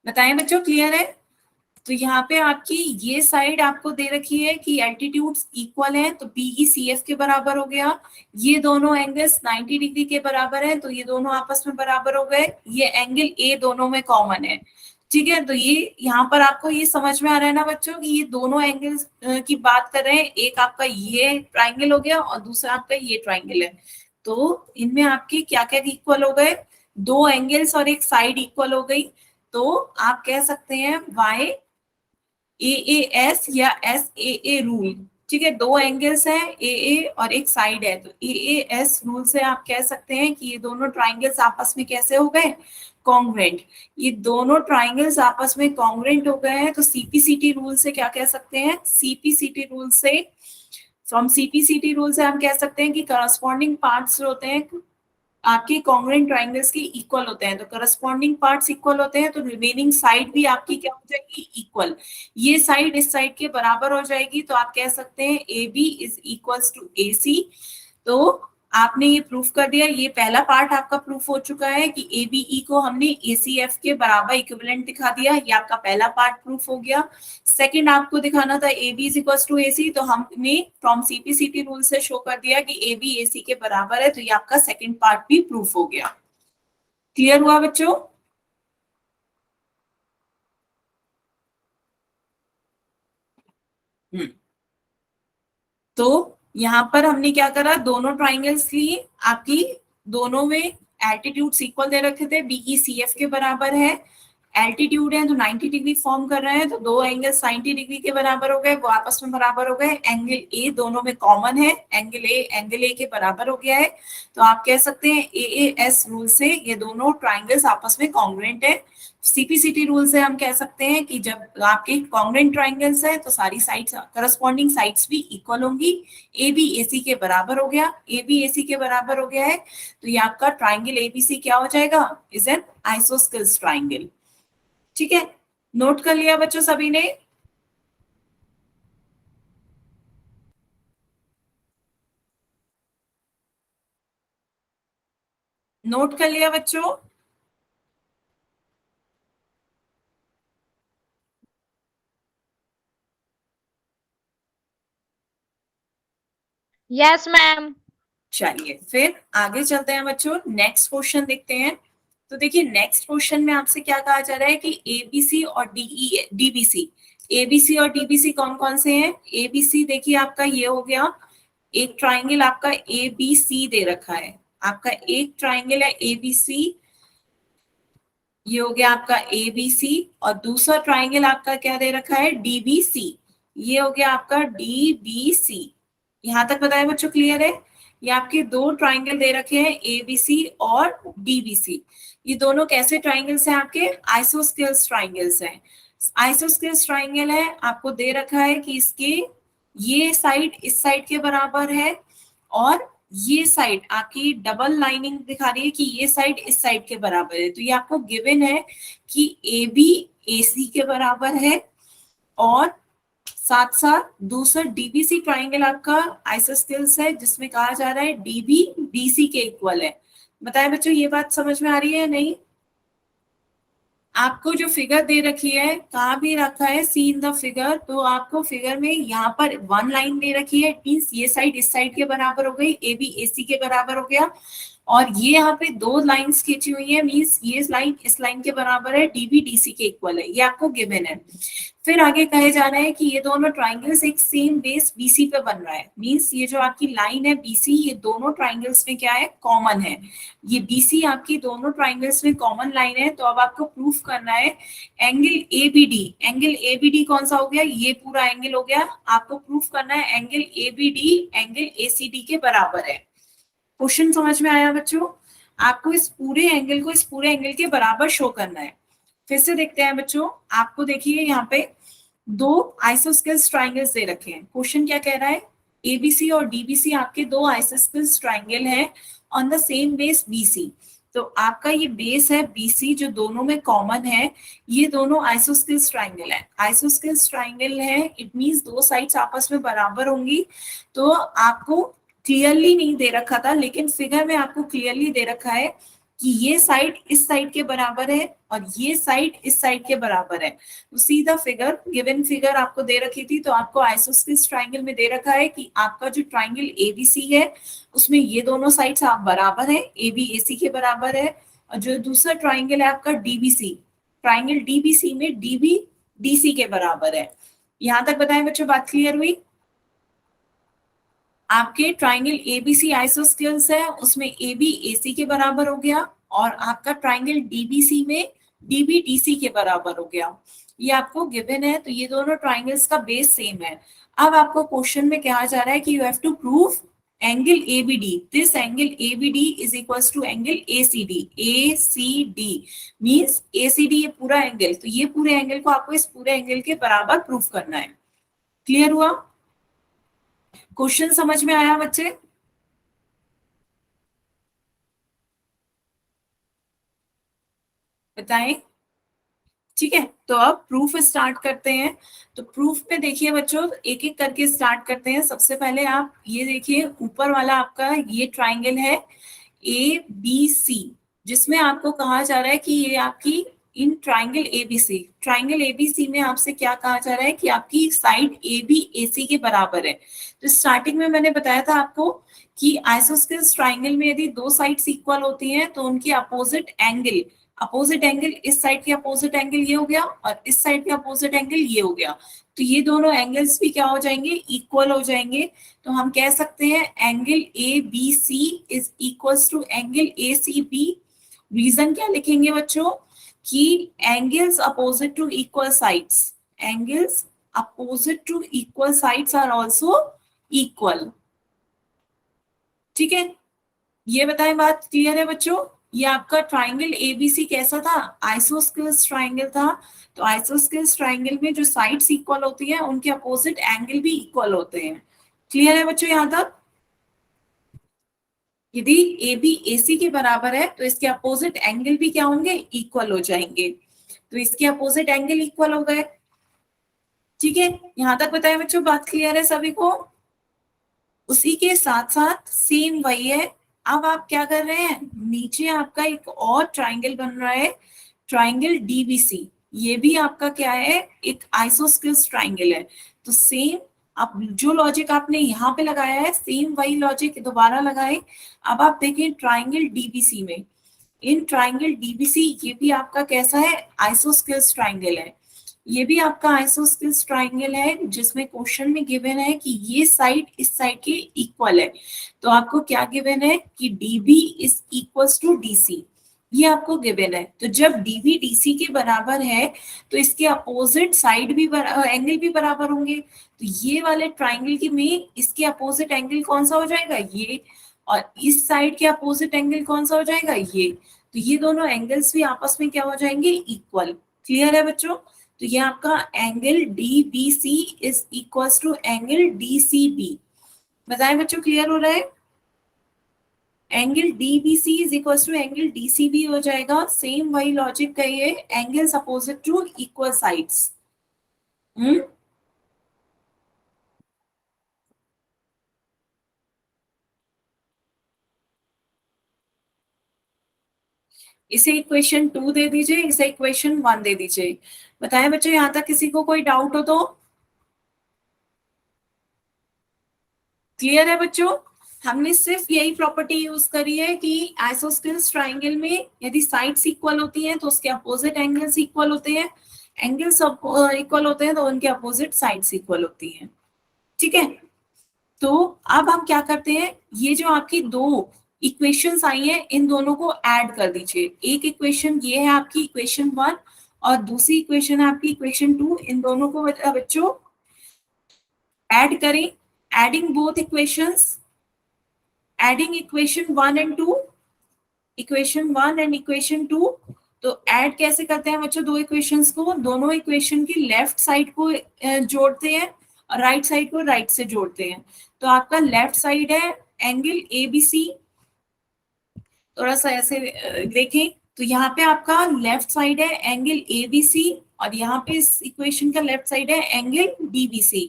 बताएं बच्चों, क्लियर है। तो यहाँ पे आपकी ये साइड आपको दे रखी है कि एल्टीट्यूड्स इक्वल है, तो बीई सीएफ के बराबर हो गया। ये दोनों एंगल्स 90 डिग्री के बराबर है, तो ये दोनों आपस में बराबर हो गए। ये एंगल ए दोनों में कॉमन है, ठीक है। तो ये यहाँ पर आपको ये समझ में आ रहा है ना बच्चों कि ये दोनों एंगल्स की बात कर रहे हैं। एक आपका ये ट्राइंगल हो गया और दूसरा आपका ये ट्राइंगल है। तो इनमें आपके क्या क्या इक्वल हो गए, दो एंगल्स और एक साइड इक्वल हो गई। तो आप कह सकते हैं वाई एएएस या एसएए रूल, ठीक है। दो एंगल्स हैं एए और एक साइड है, तो एएएस रूल से आप कह सकते हैं कि ये दोनों ट्राइंगल्स आपस में कैसे हो गए, कॉन्ग्रुएंट। ये दोनों ट्राइंगल्स आपस में कॉन्ग्रुएंट हो गए हैं। तो सीपीसीटी रूल से क्या कह सकते हैं, सीपीसीटी रूल से, फ्रॉम सीपीसीटी रूल से हम कह सकते हैं कि करस्पॉन्डिंग पार्ट्स होते हैं आपके कॉन्ग्रुएंट ट्राइंगल्स के इक्वल होते हैं। तो करस्पॉन्डिंग पार्ट्स इक्वल होते हैं, तो रिमेनिंग साइड भी आपकी क्या हो जाएगी, इक्वल। ये साइड इस साइड के बराबर हो जाएगी, तो आप कह सकते हैं A B is equals to A C. तो आपने ये प्रूफ कर दिया, ये पहला पार्ट आपका प्रूफ हो चुका है कि एबीई को हमने एसीएफ के बराबर इक्विवेलेंट दिखा दिया, ये आपका पहला पार्ट प्रूफ हो गया। सेकंड आपको दिखाना था AB is equal to AC, तो हमने फ्रॉम सीपीसीटी रूल से शो कर दिया कि एबी एसी के बराबर है, तो ये आपका सेकंड पार्ट भी प्रूफ हो गया। क्लियर हुआ बच्चों? तो यहाँ पर हमने क्या करा, दोनों ट्राइंगल्स ली आपकी, दोनों में एल्टीट्यूड इक्वल दे रखे थे, बीई सी एफ के बराबर है, एल्टीट्यूड है तो 90 डिग्री फॉर्म कर रहे हैं, तो दो एंगल 90 डिग्री के बराबर हो गए, वो आपस में बराबर हो गए, एंगल ए दोनों में कॉमन है, एंगल ए के बराबर हो गया है, तो आप कह सकते हैं ए एस रूल से ये दोनों ट्राइंगल्स आपस में कॉन्ग्रुएंट है। सीपीसीटी रूल से हम कह सकते हैं कि जब आपके कॉन्ग्रुएंट ट्राइंगल्स है तो सारी साइड्स करस्पॉन्डिंग साइड्स भी इक्वल होंगी। ए बी ए सी के बराबर हो गया, ए बी ए सी के बराबर हो गया है, तो ये आपका ट्राइंगल एबीसी क्या हो जाएगा, इज एन आइसोस्केल्स ट्राइंगल। ठीक है, नोट कर लिया बच्चों सभी ने? नोट कर लिया बच्चों? Yes ma'am. चलिए फिर आगे चलते हैं बच्चों, नेक्स्ट क्वेश्चन देखते हैं। तो देखिए नेक्स्ट क्वेश्चन में आपसे क्या कहा जा रहा है कि एबीसी और डीई डीबीसी, एबीसी और डीबीसी कौन कौन से हैं? एबीसी देखिए आपका ये हो गया, एक ट्राइंगल आपका एबीसी दे रखा है, आपका एक ट्राइंगल है एबीसी, ये हो गया आपका एबीसी, और दूसरा ट्राइंगल आपका क्या दे रखा है, डीबीसी, ये हो गया आपका डीबीसी। यहां तक बताया बच्चों, क्लियर है? ये आपके दो ट्राइंगल दे रखे हैं एबीसी और डीबीसी। ये दोनों कैसे ट्राइंगल्स हैं? आपके आइसोस्केल्स ट्राइंगल्स हैं। आइसोस्केल्स ट्राइंगल है, आपको दे रखा है कि इसके ये साइड इस साइड के बराबर है, और ये साइड आपकी डबल लाइनिंग दिखा रही है कि ये साइड इस साइड के बराबर है, तो ये आपको गिवन है कि ए बी ए सी के बराबर है, और साथ साथ दूसरा डीबीसी ट्राइंगल आपका आइसोस्केल्स है जिसमें कहा जा रहा है डीबी डीसी के इक्वल है। बताए बच्चों, ये बात समझ में आ रही है नहीं? आपको जो फिगर दे रखी है, कहाँ भी रखा है सी इन द फिगर, तो आपको फिगर में यहाँ पर वन लाइन दे रखी है, मीन्स ये साइड इस साइड के बराबर हो गई, ए बी ए सी के बराबर हो गया, और ये यहाँ पे दो लाइंस खींची हुई है, मीन्स ये लाइन इस लाइन के बराबर है, डीबी डीसी के इक्वल है, ये आपको गिवन है। फिर आगे कहे जा रहा है कि ये दोनों ट्राइंगल्स एक सेम बेस बीसी पे बन रहा है, मीन्स ये जो आपकी लाइन है बीसी, ये दोनों ट्राइंगल्स में क्या है, कॉमन है, ये बीसी आपकी दोनों ट्राइंगल्स में कॉमन लाइन है। तो अब आपको प्रूफ करना है एंगल एबीडी, एंगल एबीडी कौन सा हो गया, ये पूरा एंगल हो गया, आपको प्रूफ करना है एंगल एबीडी एंगल एसीडी के बराबर है। क्वेश्चन समझ में आया बच्चों? आपको इस पूरे एंगल को इस पूरे एंगल के बराबर शो करना है। फिर से देखते हैं बच्चों, आपको देखिए यहाँ पे दो आइसोस्केल्स ट्राइंगल्स दे रखे हैं, क्वेश्चन क्या कह रहा है, एबीसी और डीबीसी आपके दो आइसोस्केल्स ट्राइंगल हैं on the same base BC. तो आपका ये बेस है बीसी जो दोनों में कॉमन है, ये दोनों आइसोस्केल्स ट्राइंगल है, आइसोस्केल्स ट्राइंगल है, इट मींस दो साइड्स आपस में बराबर होंगी। तो आपको क्लियरली नहीं दे रखा था, लेकिन फिगर में आपको क्लियरली दे रखा है कि ये साइड इस साइड के बराबर है और ये साइड इस साइड के बराबर है। तो सीधा फिगर, गिवन फिगर आपको दे रखी थी, तो आपको आइसोस्केल्स ट्राइंगल में दे रखा है कि आपका जो ट्राइंगल एबीसी है उसमें ये दोनों साइड्स आप बराबर है, ए बी ए सी के बराबर है, और जो दूसरा ट्राइंगल है आपका डीबीसी, ट्राइंगल डीबीसी में डीबी डीसी के बराबर है। यहां तक बताएं बच्चों, बात क्लियर हुई? आपके ट्राइंगल एबीसी आइसोस्केल्स है, उसमें ए बी ए सी के बराबर हो गया, और आपका ट्राइंगल डीबीसी में डीबी डीसी के बराबर हो गया, ये आपको गिवन है। तो ये दोनों ट्राइंगल्स का बेस सेम है। अब आपको क्वेश्चन में कहा जा रहा है कि you have to prove angle ABD, this angle ABD is equals to angle ACD, ACD means ACD ये पूरा एंगल, तो ये पूरे एंगल को आपको इस पूरे एंगल के बराबर प्रूफ करना है। क्लियर हुआ? क्वेश्चन समझ में आया बच्चे? बताएं। ठीक है, तो अब प्रूफ स्टार्ट करते हैं। तो प्रूफ में देखिए बच्चों, एक एक करके स्टार्ट करते हैं। सबसे पहले आप ये देखिए, ऊपर वाला आपका ये ट्राइंगल है ABC, जिसमें आपको कहा जा रहा है कि ये आपकी इन ट्राइंगल एबीसी में आपसे क्या कहा जा रहा है कि आपकी साइड ए बी AC के बराबर है। तो स्टार्टिंग में मैंने बताया था आपको कि आइसोस्केलेस ट्राइंगल में यदि दो साइड्स इक्वल होती हैं तो उनकी अपोजिट एंगल इस साइड के अपोजिट एंगल ये हो गया और इस साइड के अपोजिट एंगल ये हो गया, तो ये दोनों एंगल्स भी क्या हो जाएंगे, इक्वल हो जाएंगे। तो हम कह सकते हैं angle ABC is equals to angle ACB। Reason क्या लिखेंगे बच्चों कि angles opposite to equal sides are also equal. ठीक है, ये बताएं, बात क्लियर है बच्चों? ये आपका ट्राइंगल ABC कैसा था, आइसोस्केलेस ट्राइंगल था। तो आइसोस्केलेस ट्राइंगल में जो साइड्स इक्वल होती हैं उनके अपोजिट एंगल भी इक्वल होते हैं। क्लियर है बच्चों यहां तक? यदि AB AC के बराबर है तो इसके अपोजिट एंगल भी क्या होंगे, इक्वल हो जाएंगे। तो इसके अपोजिट एंगल इक्वल हो गए। ठीक है, यहां तक बताएं बच्चों, बात क्लियर है सभी को? उसी के साथ साथ सेम वही है। अब आप क्या कर रहे हैं, नीचे आपका एक और ट्राइंगल बन रहा है, ट्राइंगल DBC। ये भी आपका क्या है, एक आइसोस्केलेस ट्राइंगल है। तो सेम अब जो लॉजिक आपने यहाँ पे लगाया है, सेम वही लॉजिक दोबारा लगाए। अब आप देखें ट्राइंगल DBC में, इन ट्राइंगल DBC ये भी आपका कैसा है, आइसोस्केलेस ट्राइंगल है। ये भी आपका आइसोस्केलेस ट्राइंगल है जिसमें क्वेश्चन में गिवन है कि ये साइड इस साइड के इक्वल है। तो आपको क्या गिवन है कि DB is equals to DC, ये आपको गिवन है। तो जब DB DC के बराबर है तो इसके अपोजिट साइड भी एंगल भी बराबर होंगे। तो ये वाले ट्राइंगल के में इसके अपोजिट एंगल कौन सा हो जाएगा, ये, और इस साइड के अपोजिट एंगल कौन सा हो जाएगा, ये। तो ये दोनों एंगल्स भी आपस में क्या हो जाएंगे, इक्वल। क्लियर है बच्चों? तो ये आपका angle DBC is equals to angle DCB। बताएं बच्चों, क्लियर हो रहा है? Angle DBC is equals to angle DCB हो जाएगा। सेम वही लॉजिक का ये, angles opposite to equal sides. इसे इक्वेशन 2 दे दीजिए, इसे इक्वेशन 1 दे दीजिए। बताएं बच्चों, यहां तक किसी को कोई डाउट हो तो? क्लियर है बच्चों? हमने सिर्फ यही प्रॉपर्टी यूज करी है कि आइसोस्केलेस ट्राइंगल में यदि साइड्स इक्वल होती हैं तो उसके अपोजिट एंगल्स इक्वल होते हैं, एंगल्स इक्वल होते हैं तो उनके अपोजिट साइड्स इक्वल होती हैं। ठीक है, तो अब हम क्या करते हैं, ये जो आपकी दो इक्वेशंस आई हैं इन दोनों को ऐड कर दीजिए। एक इक्वेशन ये है आपकी इक्वेशन 1 और दूसरी इक्वेशन है आपकी इक्वेशन 2। इन दोनों को बच्चों ऐड करें। Adding both equations, adding equation 1 and 2, equation 1 and equation 2। तो ऐड कैसे करते हैं बच्चों दो इक्वेशंस को, दोनों इक्वेशन की लेफ्ट साइड को जोड़ते हैं और राइट साइड को राइट से जोड़ते हैं। तो आपका लेफ्ट साइड है एंगल ABC, थोड़ा सा ऐसे देखें तो यहाँ पे आपका लेफ्ट साइड है एंगल ABC और यहाँ पे इस इक्वेशन का लेफ्ट साइड है एंगल DBC।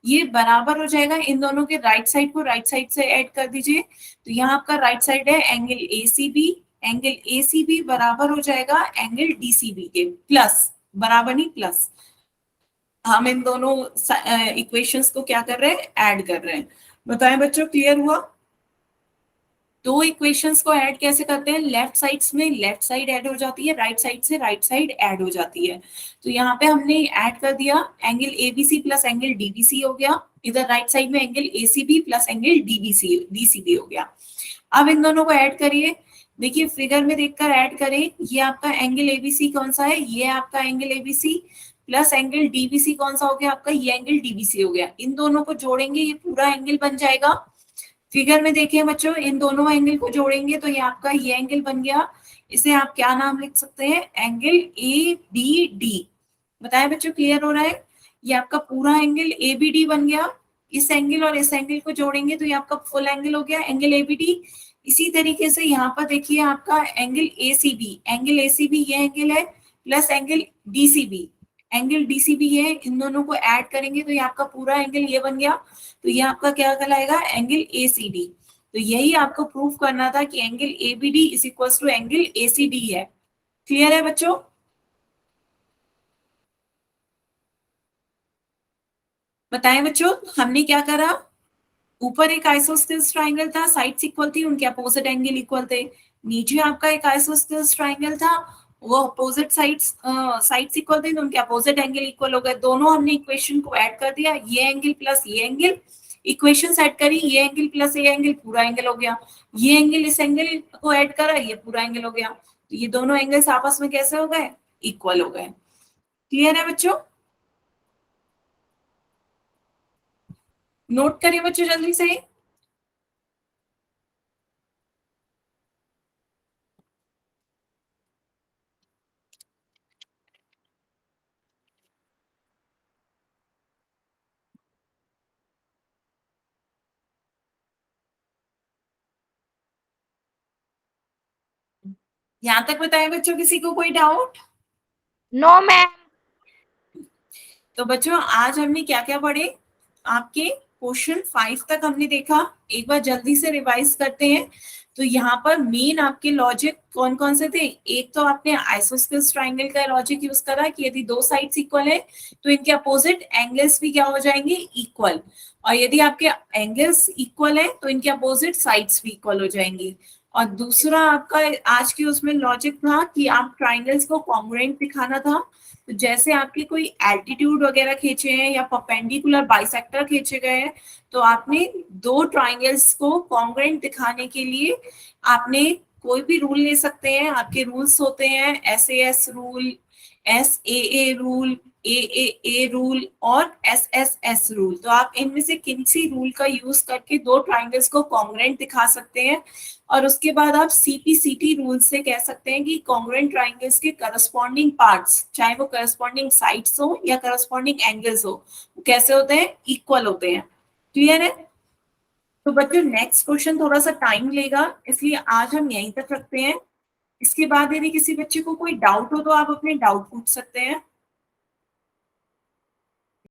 ये बराबर हो जाएगा, इन दोनों के राइट साइड को राइट साइड से ऐड कर दीजिए। तो यहाँ आपका राइट साइड है एंगल ACB, एंगल ACB बराबर हो जाएगा एंगल DCB के, प्लस, बराबर नहीं प्लस। हम इन दोनों इक्वेशंस को क्या कर रहे हैं, ऐड कर रहे हैं। बताएं बच्चों, क्लियर हुआ? दो इक्वेशंस को ऐड कैसे करते हैं, लेफ्ट साइड्स में लेफ्ट साइड ऐड हो जाती है, राइट साइड से राइट साइड ऐड हो जाती है। तो यहाँ पे हमने ऐड कर दिया angle ABC plus angle DBC हो गया, इधर राइट साइड में angle ACB plus angle DCB हो गया। अब इन दोनों को ऐड करिए, देखिए फिगर में देखकर ऐड करें। ये आपका एंगल ABC कौन सा है, ये आपका angle ABC plus angle DBC कौन सा हो गया आपका, ये एंगल DBC हो गया। इन दोनों को जोड़ेंगे ये पूरा एंगल बन जाएगा। फिगर में देखिए बच्चों, इन दोनों एंगल को जोड़ेंगे तो ये आपका ये एंगल बन गया। इसे आप क्या नाम लिख सकते हैं, एंगल ABD। बताएं बच्चों, क्लियर हो रहा है? ये आपका पूरा एंगल ABD बन गया। इस एंगल और इस एंगल को जोड़ेंगे तो ये आपका फुल एंगल हो गया एंगल ABD। इसी तरीके से यहाँ पर देखिए आपका एंगल ACB, एंगल ACB ये एंगल है, plus angle DCB, angle DCB है, इन दोनों को ऐड करेंगे तो ये आपका पूरा एंगल ये बन गया, तो ये आपका क्या कहलाएगा, एंगल एसीडी। तो यही आपको प्रूफ करना था कि angle ABD is equal to angle ACD है। क्लियर है बच्चों? बताएं बच्चों, हमने क्या करा, ऊपर एक आइसोस्सेलेस ट्राइंगल था, साइड्स इक्वल थी, उनके अपोजिट एंगल इक्वल थे। नीचे आपका एक आइसोस्सेलेस ट्राइंगल था, वो अपोजिट साइड्स इक्वल थे, तो उनके अपोजिट एंगल इक्वल हो गए। दोनों हमने इक्वेशन को ऐड कर दिया, ये एंगल प्लस ये एंगल, इक्वेशन सेट करी, ये एंगल प्लस ये एंगल, पूरा एंगल हो गया। ये एंगल इस एंगल को ऐड करा, ये पूरा एंगल हो गया। तो ये दोनों एंगल्स आपस में कैसे हो गए, इक्वल हो गए। क्लियर है बच्चों? नोट करिए बच्चों जल्दी से। यहां तक बताएं बच्चों, किसी को कोई डाउट? No ma'am. तो बच्चों आज हमने क्या क्या पढ़े, आपके क्वेश्चन 5 तक हमने देखा। एक बार जल्दी से रिवाइज करते हैं। तो यहाँ पर मेन आपके लॉजिक कौन कौन से थे, एक तो आपने आइसोस्सेलेस ट्राइंगल का लॉजिक यूज करा कि यदि दो साइड्स इक्वल है तो इनके अपोजिट एंगल्स भी क्या हो जाएंगे, इक्वल, और यदि आपके एंगल्स इक्वल है तो इनके अपोजिट साइड्स भी इक्वल हो जाएंगी। और दूसरा आपका आज की उसमें लॉजिक था कि आप ट्राइंगल्स को कॉन्ग्रुएंट दिखाना था। तो जैसे आपके कोई एल्टीट्यूड वगैरह खींचे हैं या परपेंडिकुलर बाइसेक्टर खींचे गए हैं, तो आपने दो ट्राइंगल्स को कॉन्ग्रुएंट दिखाने के लिए आपने कोई भी रूल ले सकते हैं। आपके रूल्स होते हैं SAS rule, SAA rule, AAA rule और SSS रूल। तो आप इनमें से किसी रूल का यूज करके दो ट्राइंगल्स को कॉन्ग्रुएंट दिखा सकते हैं। और उसके बाद आप CPCT रूल से कह सकते हैं कि कॉन्ग्रुएंट ट्राइंगल्स के करस्पॉन्डिंग पार्ट्स, चाहे वो करस्पॉन्डिंग साइड्स हो या करस्पॉन्डिंग एंगल्स हो, वो कैसे होते हैं, इक्वल होते हैं। क्लियर है? तो बच्चों नेक्स्ट क्वेश्चन थोड़ा सा टाइम लेगा, इसलिए आज हम यहीं तक रखते हैं। इसके बाद यदि किसी बच्चे को कोई डाउट हो तो आप अपने डाउट पूछ सकते हैं।